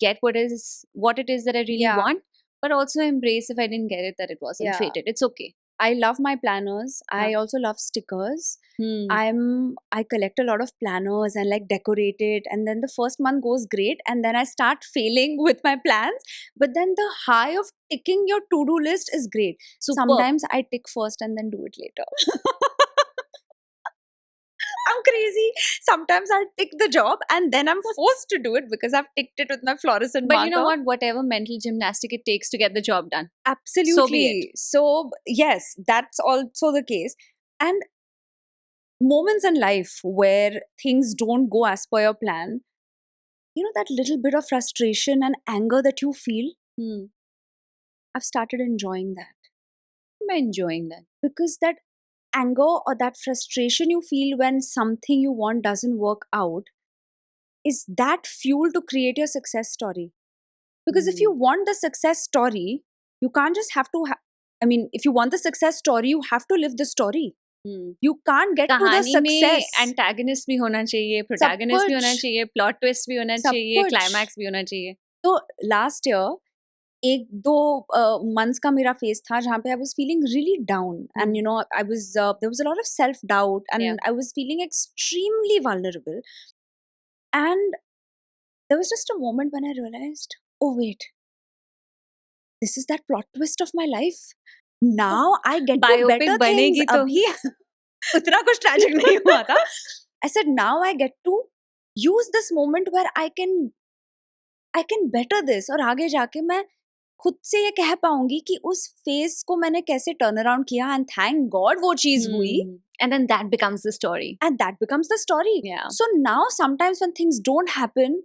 [SPEAKER 2] get what it is that I really
[SPEAKER 1] Yeah.
[SPEAKER 2] want, but also embrace if I didn't get it, that it wasn't
[SPEAKER 1] Yeah.
[SPEAKER 2] fated. It's okay.
[SPEAKER 1] I love my planners. I also love stickers. I collect a lot of planners and like decorate it, and then the first month goes great, and then I start failing with my plans. But then the high of ticking your to-do list is great.
[SPEAKER 2] Superb.
[SPEAKER 1] Sometimes I tick first and then do it later. I'm crazy. Sometimes I'll tick the job and then I'm forced to do it because I've ticked it with my fluorescent
[SPEAKER 2] But
[SPEAKER 1] marker.
[SPEAKER 2] you know what? Whatever mental gymnastic it takes to get the job done.
[SPEAKER 1] Absolutely.
[SPEAKER 2] So be it.
[SPEAKER 1] So, yes, that's also the case. And moments in life where things don't go as per your plan, that little bit of frustration and anger that you feel, I've started enjoying that.
[SPEAKER 2] I'm enjoying that.
[SPEAKER 1] Because that anger or that frustration you feel when something you want doesn't work out is that fuel to create your success story. Because if you want the success story, you can't just have to if you want the success story, you have to live the story. You can't get to the
[SPEAKER 2] कहानी
[SPEAKER 1] success.
[SPEAKER 2] में antagonist भी होना चाहिए, protagonist भी होना चाहिए, plot twist भी होना चाहिए, क्लाइमैक्स भी होना चाहिए.
[SPEAKER 1] तो लास्ट ईयर 1-2 months का मेरा फेज था जहाँ पे I was feeling really down, and I was there was a lot of self doubt, and I was feeling extremely vulnerable. And there was just a moment when I realized, oh wait, this is that plot twist of my life. Now I get to better things. अभी उतना कुछ tragic नहीं हुआ था. I said now I get to use this moment where I can better this, और आगे जाके मैं खुद से ये कह पाऊंगी कि उस फेज को मैंने कैसे टर्न अराउंड किया, एंड थैंक गॉड वो चीज हुई.
[SPEAKER 2] And then that becomes the story.
[SPEAKER 1] And that becomes the story.
[SPEAKER 2] Yeah.
[SPEAKER 1] So now sometimes when things don't happen,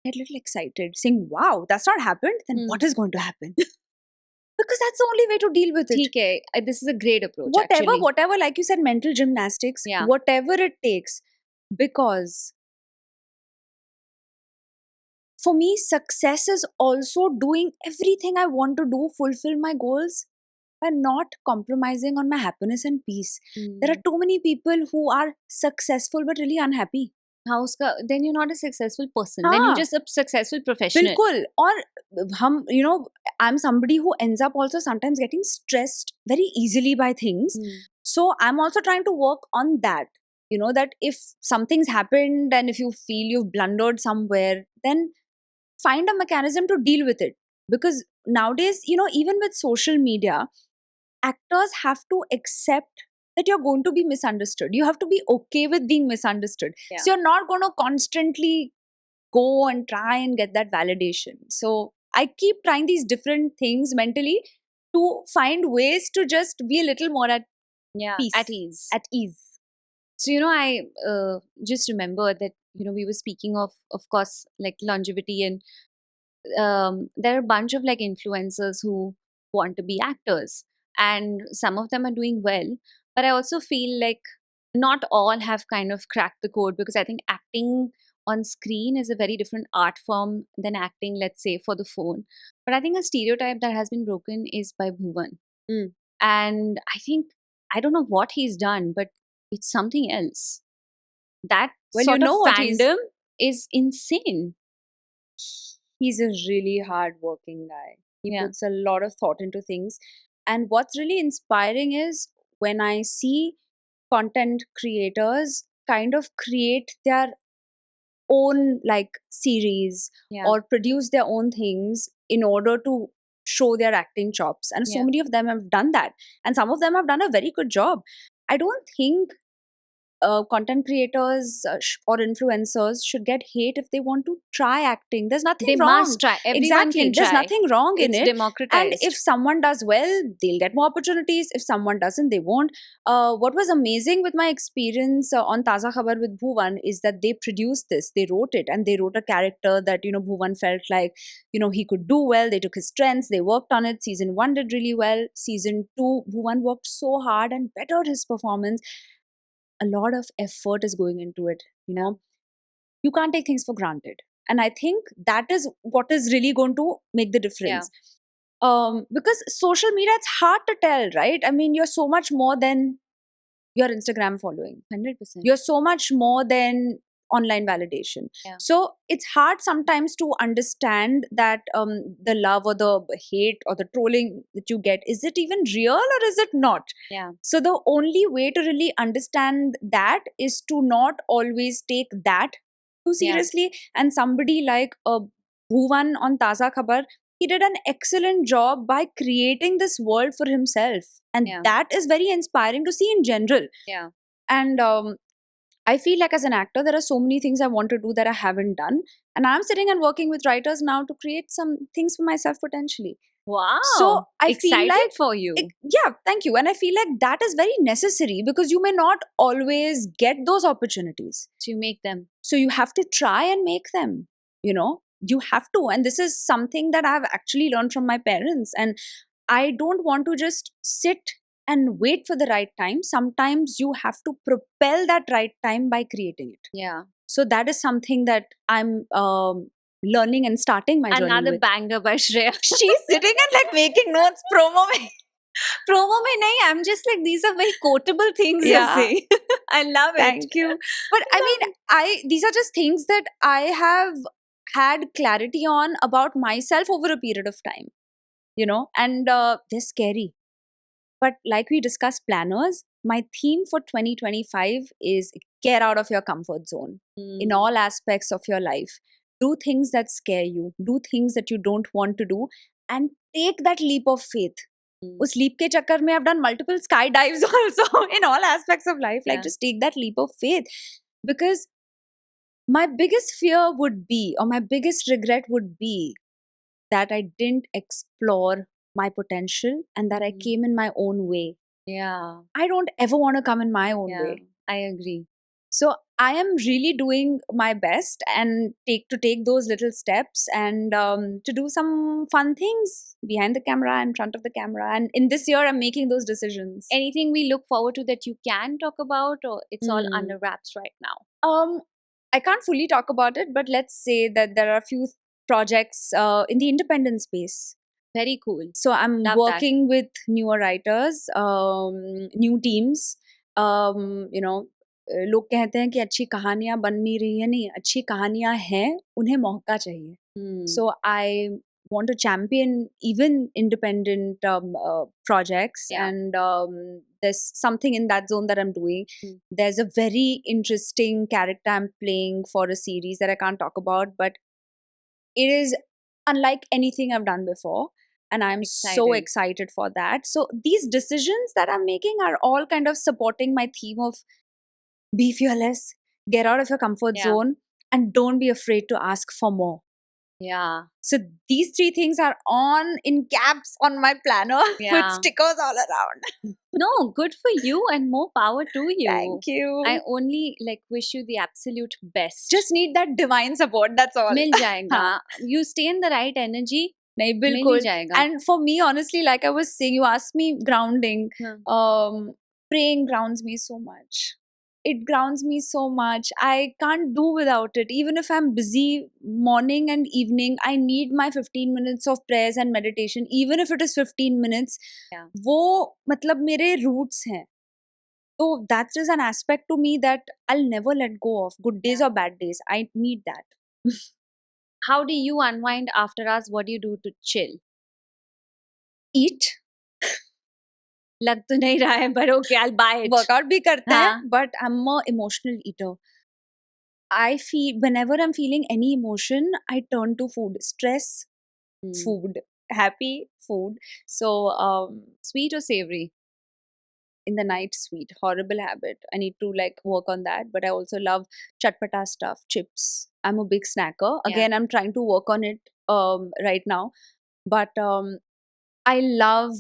[SPEAKER 1] I get a little excited, saying, wow, that's not happened. Then what is going to happen? Because that's the only way to deal with it.
[SPEAKER 2] ठीक है, this is a great approach.
[SPEAKER 1] Whatever, like you said, mental gymnastics, whatever it takes. Because for me, success is also doing everything I want to do, fulfill my goals, by not compromising on my happiness and peace. There are too many people who are successful but really unhappy.
[SPEAKER 2] Then you're not a successful person. Then you're just a successful professional.
[SPEAKER 1] बिल्कुल. और I'm somebody who ends up also sometimes getting stressed very easily by things. So I'm also trying to work on that. That if something's happened and if you feel you've blundered somewhere, then find a mechanism to deal with it. Because nowadays, even with social media, actors have to accept that you're going to be misunderstood. You have to be okay with being misunderstood.
[SPEAKER 2] Yeah.
[SPEAKER 1] So you're not going to constantly go and try and get that validation. So I keep trying these different things mentally to find ways to just be a little more at peace.
[SPEAKER 2] At ease.
[SPEAKER 1] At ease.
[SPEAKER 2] So, I just remember that, we were speaking of course, like longevity, and there are a bunch of like influencers who want to be actors, and some of them are doing well. But I also feel like not all have kind of cracked the code, because I think acting on screen is a very different art form than acting, let's say, for the phone. But I think a stereotype that has been broken is by Bhuvan. And I think, I don't know what he's done, but it's something else. That sort of fandom is insane.
[SPEAKER 1] He's a really hard-working guy. He puts a lot of thought into things. And what's really inspiring is when I see content creators kind of create their own like series
[SPEAKER 2] Yeah.
[SPEAKER 1] or produce their own things in order to show their acting chops. And so
[SPEAKER 2] Yeah.
[SPEAKER 1] many of them have done that. And some of them have done a very good job. I don't think content creators or influencers should get hate if they want to try acting. There's nothing
[SPEAKER 2] They
[SPEAKER 1] wrong.
[SPEAKER 2] must try. Everyone
[SPEAKER 1] Exactly.
[SPEAKER 2] can
[SPEAKER 1] There's
[SPEAKER 2] try.
[SPEAKER 1] nothing wrong in
[SPEAKER 2] It's
[SPEAKER 1] it.
[SPEAKER 2] democratized.
[SPEAKER 1] And if someone does well, they'll get more opportunities. If someone doesn't, they won't. What was amazing with my experience on Taza Khabar with Bhuvan is that they produced this. They wrote it, and they wrote a character that, Bhuvan felt like, he could do well. They took his strengths. They worked on it. Season 1 did really well. Season 2, Bhuvan worked so hard and bettered his performance. A lot of effort is going into it. You can't take things for granted, and I think that is what is really going to make the difference. Because social media, it's hard to tell, right? I mean, you're so much more than your Instagram following.
[SPEAKER 2] 100%.
[SPEAKER 1] You're so much more than online validation.
[SPEAKER 2] Yeah.
[SPEAKER 1] So it's hard sometimes to understand that the love or the hate or the trolling that you get, is it even real or is it not?
[SPEAKER 2] Yeah.
[SPEAKER 1] So the only way to really understand that is to not always take that too seriously. And somebody like Bhuvan on Taza Khabar, he did an excellent job by creating this world for himself. And that is very inspiring to see in general.
[SPEAKER 2] Yeah.
[SPEAKER 1] And I feel like as an actor, there are so many things I want to do that I haven't done. And I'm sitting and working with writers now to create some things for myself potentially.
[SPEAKER 2] Wow.
[SPEAKER 1] So I feel
[SPEAKER 2] excited
[SPEAKER 1] like
[SPEAKER 2] for you.
[SPEAKER 1] Yeah, thank you. And I feel like that is very necessary because you may not always get those opportunities.
[SPEAKER 2] So you make them.
[SPEAKER 1] So you have to try and make them, you have to. And this is something that I've actually learned from my parents. And I don't want to just sit and wait for the right time. Sometimes you have to propel that right time by creating it.
[SPEAKER 2] Yeah.
[SPEAKER 1] So that is something that I'm learning and starting my journey
[SPEAKER 2] Another
[SPEAKER 1] with.
[SPEAKER 2] banger by Shreya.
[SPEAKER 1] She's sitting and like making notes promo mein.
[SPEAKER 2] Promo mein nahi, I'm just like, these are very quotable things you're saying. I love it.
[SPEAKER 1] Thank you. But I mean, these are just things that I have had clarity on about myself over a period of time, and they're scary. But like we discussed planners, my theme for 2025 is get out of your comfort zone in all aspects of your life. Do things that scare you, do things that you don't want to do, and take that leap of faith. Us leap ke chakkar mein I've done multiple skydives also in all aspects of life. Like just take that leap of faith. Because my biggest fear would be, or my biggest regret would be, that I didn't explore my potential and that I came in my own way.
[SPEAKER 2] Yeah.
[SPEAKER 1] I don't ever want to come in my own way.
[SPEAKER 2] I agree.
[SPEAKER 1] So I am really doing my best and take those little steps and to do some fun things behind the camera, in front of the camera. And in this year, I'm making those decisions.
[SPEAKER 2] Anything we look forward to that you can talk about, or it's all under wraps right now?
[SPEAKER 1] I can't fully talk about it, but let's say that there are a few projects in the independent space.
[SPEAKER 2] Very cool.
[SPEAKER 1] So I'm working with newer writers, new teams. लोग कहते हैं कि अच्छी कहानियां बन नहीं रही है, नहीं, अच्छी कहानियां हैं, उन्हें मौका चाहिए. So I want to champion even independent projects, and there's something in that zone that I'm doing. There's a very interesting character I'm playing for a series that I can't talk about, but it is unlike anything I've done before. And I'm so excited for that. So these decisions that I'm making are all kind of supporting my theme of be fearless, get out of your comfort zone, and don't be afraid to ask for more.
[SPEAKER 2] Yeah.
[SPEAKER 1] So these 3 things are on in caps on my planner with stickers all around.
[SPEAKER 2] No, good for you and more power to you.
[SPEAKER 1] Thank you.
[SPEAKER 2] I only wish you the absolute best.
[SPEAKER 1] Just need that divine support, that's all.
[SPEAKER 2] Mil jayega. You stay in the right energy.
[SPEAKER 1] Nahi, bilkul. And for me, honestly, like I was saying, you asked me grounding. Praying grounds me so much. It grounds me so much. I can't do without it. Even if I'm busy morning and evening, I need my 15 minutes of prayers and meditation. Even if it is 15 minutes, वो मतलब मेरे roots हैं. So that is an aspect to me that I'll never let go of. Good days or bad days, I need that.
[SPEAKER 2] How do you unwind after us? What do you do to chill?
[SPEAKER 1] Eat.
[SPEAKER 2] लग तो नहीं रहा है, but okay, I'll buy it.
[SPEAKER 1] Workout भी करते हैं, but I'm a emotional eater. I feel whenever I'm feeling any emotion, I turn to food. Stress, food. Happy, food. So
[SPEAKER 2] Sweet or savory?
[SPEAKER 1] in the night, sweet. Horrible habit. I need to like work on that. But I also love chatpata stuff, chips. I'm a big snacker.
[SPEAKER 2] Yeah.
[SPEAKER 1] Again, I'm trying to work on it right now. But I love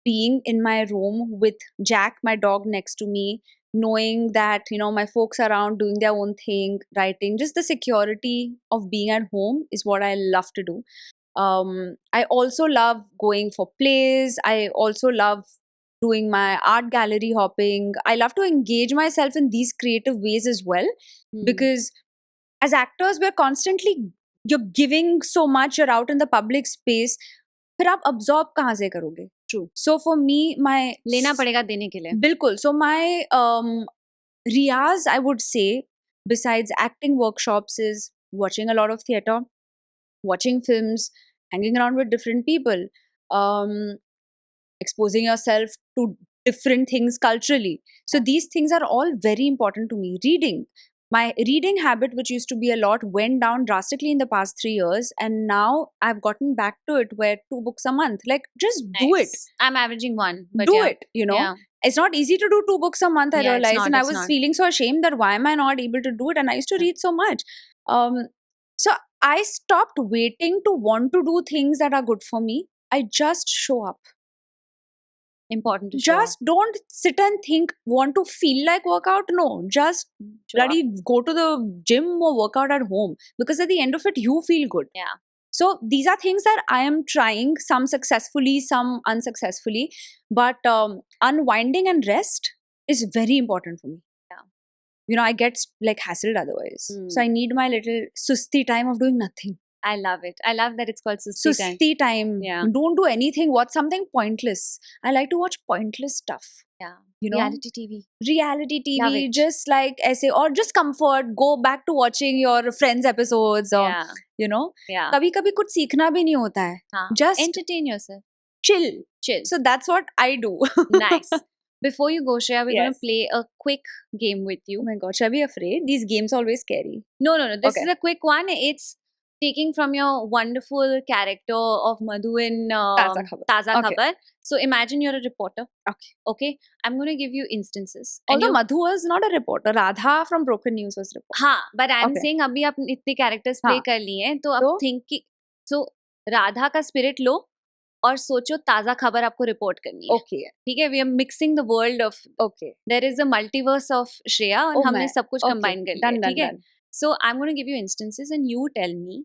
[SPEAKER 1] being in my room with Jack, my dog, next to me, knowing that, you know, my folks are around doing their own thing, writing. Just the security of being at home is what I love to do. I also love going for plays. I also love doing my art gallery hopping. I love to engage myself in these creative ways as well, because as actors, we're constantly, you're giving so much, you're out in the public space. फिर आप absorb कहाँ से करोगे?
[SPEAKER 2] True.
[SPEAKER 1] So for me, my
[SPEAKER 2] लेना पड़ेगा देने के लिए.
[SPEAKER 1] बिल्कुल. So my riyaz, I would say, besides acting workshops, is watching a lot of theatre, watching films, hanging around with different people, um, exposing yourself to different things culturally. So these things are all very important to me. Reading. My reading habit, which used to be a lot, went down drastically in the past 3 years, and now I've gotten back to it where 2 books a month. Like, just do it.
[SPEAKER 2] Nice. I'm averaging one. But
[SPEAKER 1] Do
[SPEAKER 2] yeah.
[SPEAKER 1] it, you know.
[SPEAKER 2] Yeah.
[SPEAKER 1] It's not easy to do 2 books a month, I
[SPEAKER 2] Yeah, it's
[SPEAKER 1] realized.
[SPEAKER 2] not,
[SPEAKER 1] And I
[SPEAKER 2] it's
[SPEAKER 1] was
[SPEAKER 2] not.
[SPEAKER 1] feeling so ashamed that why am I not able to do it? And I used to read so much. So I stopped waiting to want to do things that are good for me. I just show up.
[SPEAKER 2] Important to show up.
[SPEAKER 1] Just don't sit and think, want to feel like workout. No, just
[SPEAKER 2] Show up.
[SPEAKER 1] bloody go to the gym or work out at home, because at the end of it, you feel good.
[SPEAKER 2] Yeah.
[SPEAKER 1] So these are things that I am trying, some successfully, some unsuccessfully. But unwinding and rest is very important for me.
[SPEAKER 2] Yeah.
[SPEAKER 1] You know, I get like hassled otherwise. So I need my little susti time of doing nothing.
[SPEAKER 2] I love it. I love that it's called Susti time.
[SPEAKER 1] Susti time.
[SPEAKER 2] Yeah.
[SPEAKER 1] Don't do anything. Watch something pointless. I like to watch pointless stuff.
[SPEAKER 2] Yeah.
[SPEAKER 1] You know,
[SPEAKER 2] Reality TV.
[SPEAKER 1] reality
[SPEAKER 2] Love
[SPEAKER 1] TV,
[SPEAKER 2] it.
[SPEAKER 1] just like essay, or just comfort. Go back to watching your friends' episodes, or
[SPEAKER 2] Yeah.
[SPEAKER 1] you know,
[SPEAKER 2] Yeah.
[SPEAKER 1] कभी कभी कुछ सीखना भी नहीं होता है.
[SPEAKER 2] हाँ.
[SPEAKER 1] Just
[SPEAKER 2] Entertain yourself.
[SPEAKER 1] chill.
[SPEAKER 2] Chill.
[SPEAKER 1] So that's what I do.
[SPEAKER 2] Nice. Before you go, Shreya, we're going
[SPEAKER 1] Yes.
[SPEAKER 2] to play a quick game with you.
[SPEAKER 1] Oh my god, should I be afraid? These games always scary.
[SPEAKER 2] No. This
[SPEAKER 1] Okay.
[SPEAKER 2] is a quick one. It's taking from your wonderful character of Madhu in
[SPEAKER 1] Taza Khabar.
[SPEAKER 2] Taza
[SPEAKER 1] Okay.
[SPEAKER 2] Khabar. So imagine you're a reporter.
[SPEAKER 1] Okay.
[SPEAKER 2] Okay. I'm going to give you instances. And
[SPEAKER 1] Although
[SPEAKER 2] you-
[SPEAKER 1] Madhu was not a reporter, Radha from Broken News was a reporter.
[SPEAKER 2] हाँ, but I'm
[SPEAKER 1] Okay.
[SPEAKER 2] saying अभी आप इतने characters play
[SPEAKER 1] हाँ.
[SPEAKER 2] कर लिए हैं, तो अब
[SPEAKER 1] तो?
[SPEAKER 2] think कि so राधा का spirit लो और सोचो ताजा खबर आपको रिपोर्ट करनी है.
[SPEAKER 1] Okay.
[SPEAKER 2] ठीक है, we are mixing the world of,
[SPEAKER 1] Okay.
[SPEAKER 2] there is a multiverse of Shreya और
[SPEAKER 1] Oh
[SPEAKER 2] हमने
[SPEAKER 1] my.
[SPEAKER 2] सब कुछ
[SPEAKER 1] Okay.
[SPEAKER 2] combine कर लिया
[SPEAKER 1] Done,
[SPEAKER 2] है,
[SPEAKER 1] done,
[SPEAKER 2] ठीक है.
[SPEAKER 1] done.
[SPEAKER 2] So I'm going to give you instances and you tell me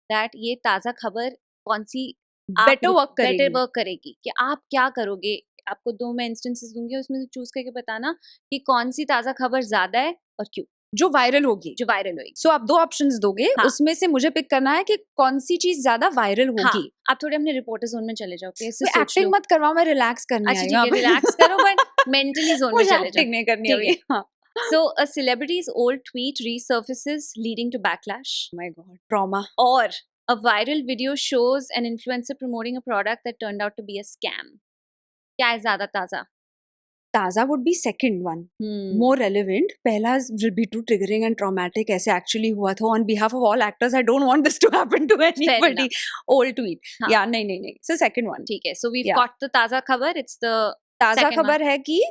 [SPEAKER 2] that ये ताजा खबर कौन सी
[SPEAKER 1] Better work करेगी.
[SPEAKER 2] better work करेगी, कि आप क्या करोगे. आपको 2 मैं instances दूंगी, उसमें से चूज करके बताना कि कौन सी ताजा खबर ज्यादा है और क्यों,
[SPEAKER 1] जो वायरल होगी.
[SPEAKER 2] जो वायरल होगी.
[SPEAKER 1] सो आप 2 ऑप्शंस दोगे,
[SPEAKER 2] हाँ.
[SPEAKER 1] उसमें से मुझे पिक करना है कि कौन सी चीज ज्यादा वायरल
[SPEAKER 2] हाँ,
[SPEAKER 1] होगी.
[SPEAKER 2] आप थोड़े अपने रिपोर्टर जोन में चले जाओ. ऐसे
[SPEAKER 1] कोई
[SPEAKER 2] सोच
[SPEAKER 1] एक्टिंग
[SPEAKER 2] लो.
[SPEAKER 1] मत करवाओ, मैं रिलैक्स करने
[SPEAKER 2] अच्छा
[SPEAKER 1] आई
[SPEAKER 2] ठीक
[SPEAKER 1] हूँ
[SPEAKER 2] है,
[SPEAKER 1] यहाँ पे.
[SPEAKER 2] रिलैक्स करो बट मेंटली जोन में
[SPEAKER 1] मुझे
[SPEAKER 2] चले जाओ.
[SPEAKER 1] एक्टिंग नहीं करनी
[SPEAKER 2] ठीक
[SPEAKER 1] अभी.
[SPEAKER 2] है.
[SPEAKER 1] हाँ.
[SPEAKER 2] So a celebrity's old tweet resurfaces leading to backlash,
[SPEAKER 1] Oh my god, trauma.
[SPEAKER 2] or a viral video shows an influencer promoting a product that turned out to be a scam. क्या है ज्यादा ताजा?
[SPEAKER 1] Taza would be second one. More relevant. पहला will be too triggering and traumatic. ऐसे actually हुआ था. On behalf of all actors, I don't want this to happen to anybody. Old tweet.
[SPEAKER 2] हाँ.
[SPEAKER 1] Yeah, नहीं. So second one.
[SPEAKER 2] ठीक है. So we've
[SPEAKER 1] Yeah.
[SPEAKER 2] got the ताजा खबर. It's the
[SPEAKER 1] ताजा
[SPEAKER 2] second
[SPEAKER 1] खबर है कि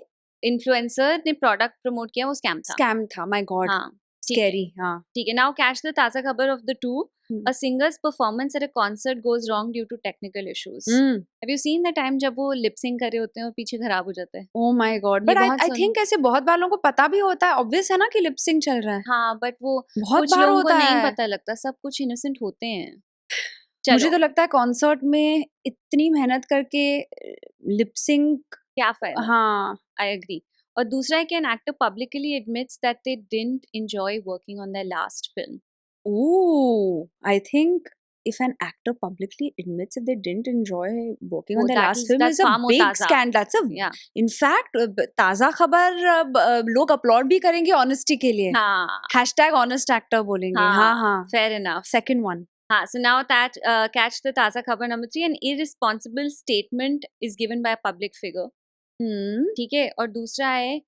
[SPEAKER 2] influencer ने product promote किया, वो scam था.
[SPEAKER 1] scam था. My god.
[SPEAKER 2] हाँ. ठीक है.
[SPEAKER 1] Scary. हाँ.
[SPEAKER 2] ठीक है. Now catch the ताजा खबर of the two.
[SPEAKER 1] Hmm.
[SPEAKER 2] A singer's performance at a concert goes wrong due to technical issues. Have you seen the time जब वो lip sync कर रहे होते हैं और पीछे खराब हो जाता है?
[SPEAKER 1] Oh my god.
[SPEAKER 2] ये
[SPEAKER 1] But I
[SPEAKER 2] बहुत
[SPEAKER 1] think ऐसे बहुत बार लोगों को पता भी होता है. Obvious है ना कि lip sync चल रहा है.
[SPEAKER 2] हाँ, but वो
[SPEAKER 1] बहुत
[SPEAKER 2] कुछ
[SPEAKER 1] बार
[SPEAKER 2] लोगों को
[SPEAKER 1] होता
[SPEAKER 2] नहीं
[SPEAKER 1] है.
[SPEAKER 2] पता लगता. सब कुछ innocent होते हैं.
[SPEAKER 1] मुझे
[SPEAKER 2] चलो,
[SPEAKER 1] तो लगता है कॉन्सर्ट में इतनी मेहनत करके लिप सिंक.
[SPEAKER 2] क्या फायदा?
[SPEAKER 1] हाँ.
[SPEAKER 2] I agree. और दूसरा है कि an actor publicly admits that they didn't enjoy working on their last film.
[SPEAKER 1] Ooh, I think if an actor publicly admits that they didn't enjoy working on
[SPEAKER 2] Oh,
[SPEAKER 1] their
[SPEAKER 2] that
[SPEAKER 1] last
[SPEAKER 2] is-
[SPEAKER 1] film
[SPEAKER 2] that's
[SPEAKER 1] is a
[SPEAKER 2] far more
[SPEAKER 1] big
[SPEAKER 2] taza.
[SPEAKER 1] scandal. That's a,
[SPEAKER 2] Yeah.
[SPEAKER 1] in fact, ताजा खबर लोग upload भी करेंगे honesty के लिए.
[SPEAKER 2] हाँ,
[SPEAKER 1] hashtag honest actor बोलेंगे.
[SPEAKER 2] हाँ.
[SPEAKER 1] हाँ हाँ.
[SPEAKER 2] fair enough.
[SPEAKER 1] Second one.
[SPEAKER 2] हाँ, so now that catch the ताजा खबर number 3. An irresponsible statement is given by a public figure. ठीक है. और दूसरा है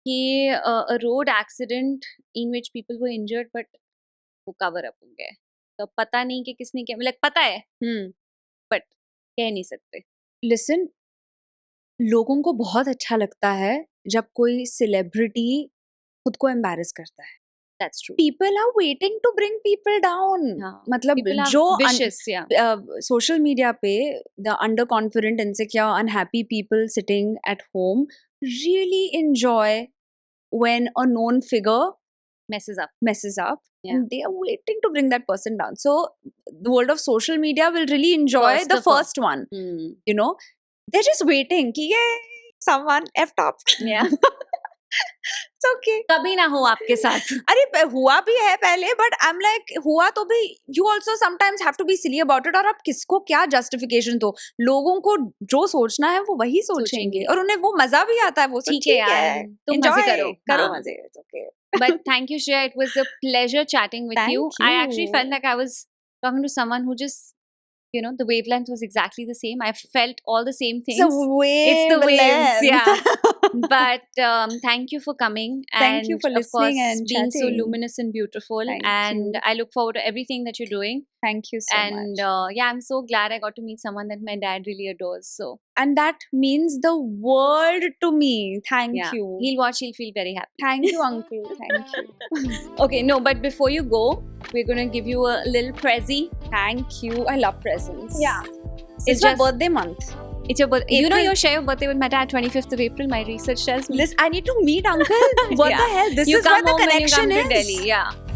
[SPEAKER 2] कि a road accident in which people were injured but वो कवर अप हो गया है। तो पता नहीं कि किसने किया, मतलब पता है बट कह नहीं सकते।
[SPEAKER 1] लिसन, लोगों को बहुत अच्छा लगता है जब कोई सेलिब्रिटी खुद को एम्बैरस करता है.
[SPEAKER 2] That's true.
[SPEAKER 1] People are waiting to bring people down.
[SPEAKER 2] हाँ,
[SPEAKER 1] मतलब
[SPEAKER 2] people are
[SPEAKER 1] जो
[SPEAKER 2] vicious, yeah.
[SPEAKER 1] सोशल मीडिया पे the underconfident, insecure, unhappy people sitting at home really enjoy when a known figure
[SPEAKER 2] messes up. Yeah.
[SPEAKER 1] and they are waiting to bring that person down. So the world of social media will really enjoy
[SPEAKER 2] First
[SPEAKER 1] the
[SPEAKER 2] of all.
[SPEAKER 1] first one. You know, they're just waiting कि ये someone effed up.
[SPEAKER 2] Yeah.
[SPEAKER 1] It's okay.
[SPEAKER 2] कभी ना हो आपके साथ।
[SPEAKER 1] अरे हुआ भी है पहले, बट आई एम लाइक हुआ तो भी you also sometimes have to be silly about it. और आप किसको क्या जस्टिफिकेशन दो, लोगों को जो सोचना है वो वही सोचेंगे और उन्हें वो मजा भी आता है. वो
[SPEAKER 2] ठीक है यार, तुम मजे करो,
[SPEAKER 1] करो
[SPEAKER 2] हाँ.
[SPEAKER 1] मजे. It's okay.
[SPEAKER 2] But thank you, Shreya. It was a pleasure chatting with
[SPEAKER 1] Thank
[SPEAKER 2] you. I actually
[SPEAKER 1] you.
[SPEAKER 2] felt like I was talking to someone who just, you know, the wavelength was exactly the same. I felt all the same things.
[SPEAKER 1] It's the waves.
[SPEAKER 2] It's the waves, yeah. But thank you for coming.
[SPEAKER 1] Thank you
[SPEAKER 2] and
[SPEAKER 1] for
[SPEAKER 2] of
[SPEAKER 1] listening
[SPEAKER 2] course,
[SPEAKER 1] and
[SPEAKER 2] being so
[SPEAKER 1] chatting.
[SPEAKER 2] luminous and beautiful.
[SPEAKER 1] Thank
[SPEAKER 2] and
[SPEAKER 1] you.
[SPEAKER 2] I look forward to everything that you're doing.
[SPEAKER 1] Thank you so
[SPEAKER 2] and
[SPEAKER 1] much.
[SPEAKER 2] yeah, I'm so glad I got to meet someone that my dad really adores. So
[SPEAKER 1] And that means the world to me. Thank
[SPEAKER 2] yeah,
[SPEAKER 1] you.
[SPEAKER 2] he'll watch, he'll feel very happy.
[SPEAKER 1] Thank you, uncle. Thank you.
[SPEAKER 2] Okay, no, but before you go, we're gonna give you a little prezzy.
[SPEAKER 1] Thank you. I love presents.
[SPEAKER 2] Yeah.
[SPEAKER 1] It's my birthday month.
[SPEAKER 2] It's your birthday. You know,
[SPEAKER 1] April.
[SPEAKER 2] you share your birthday with my dad 25th of April. My research tells me.
[SPEAKER 1] I need to meet uncle. What
[SPEAKER 2] Yeah.
[SPEAKER 1] the hell? This
[SPEAKER 2] You
[SPEAKER 1] is where
[SPEAKER 2] come
[SPEAKER 1] the
[SPEAKER 2] home when you
[SPEAKER 1] connection
[SPEAKER 2] come
[SPEAKER 1] is.
[SPEAKER 2] to Delhi. Yeah.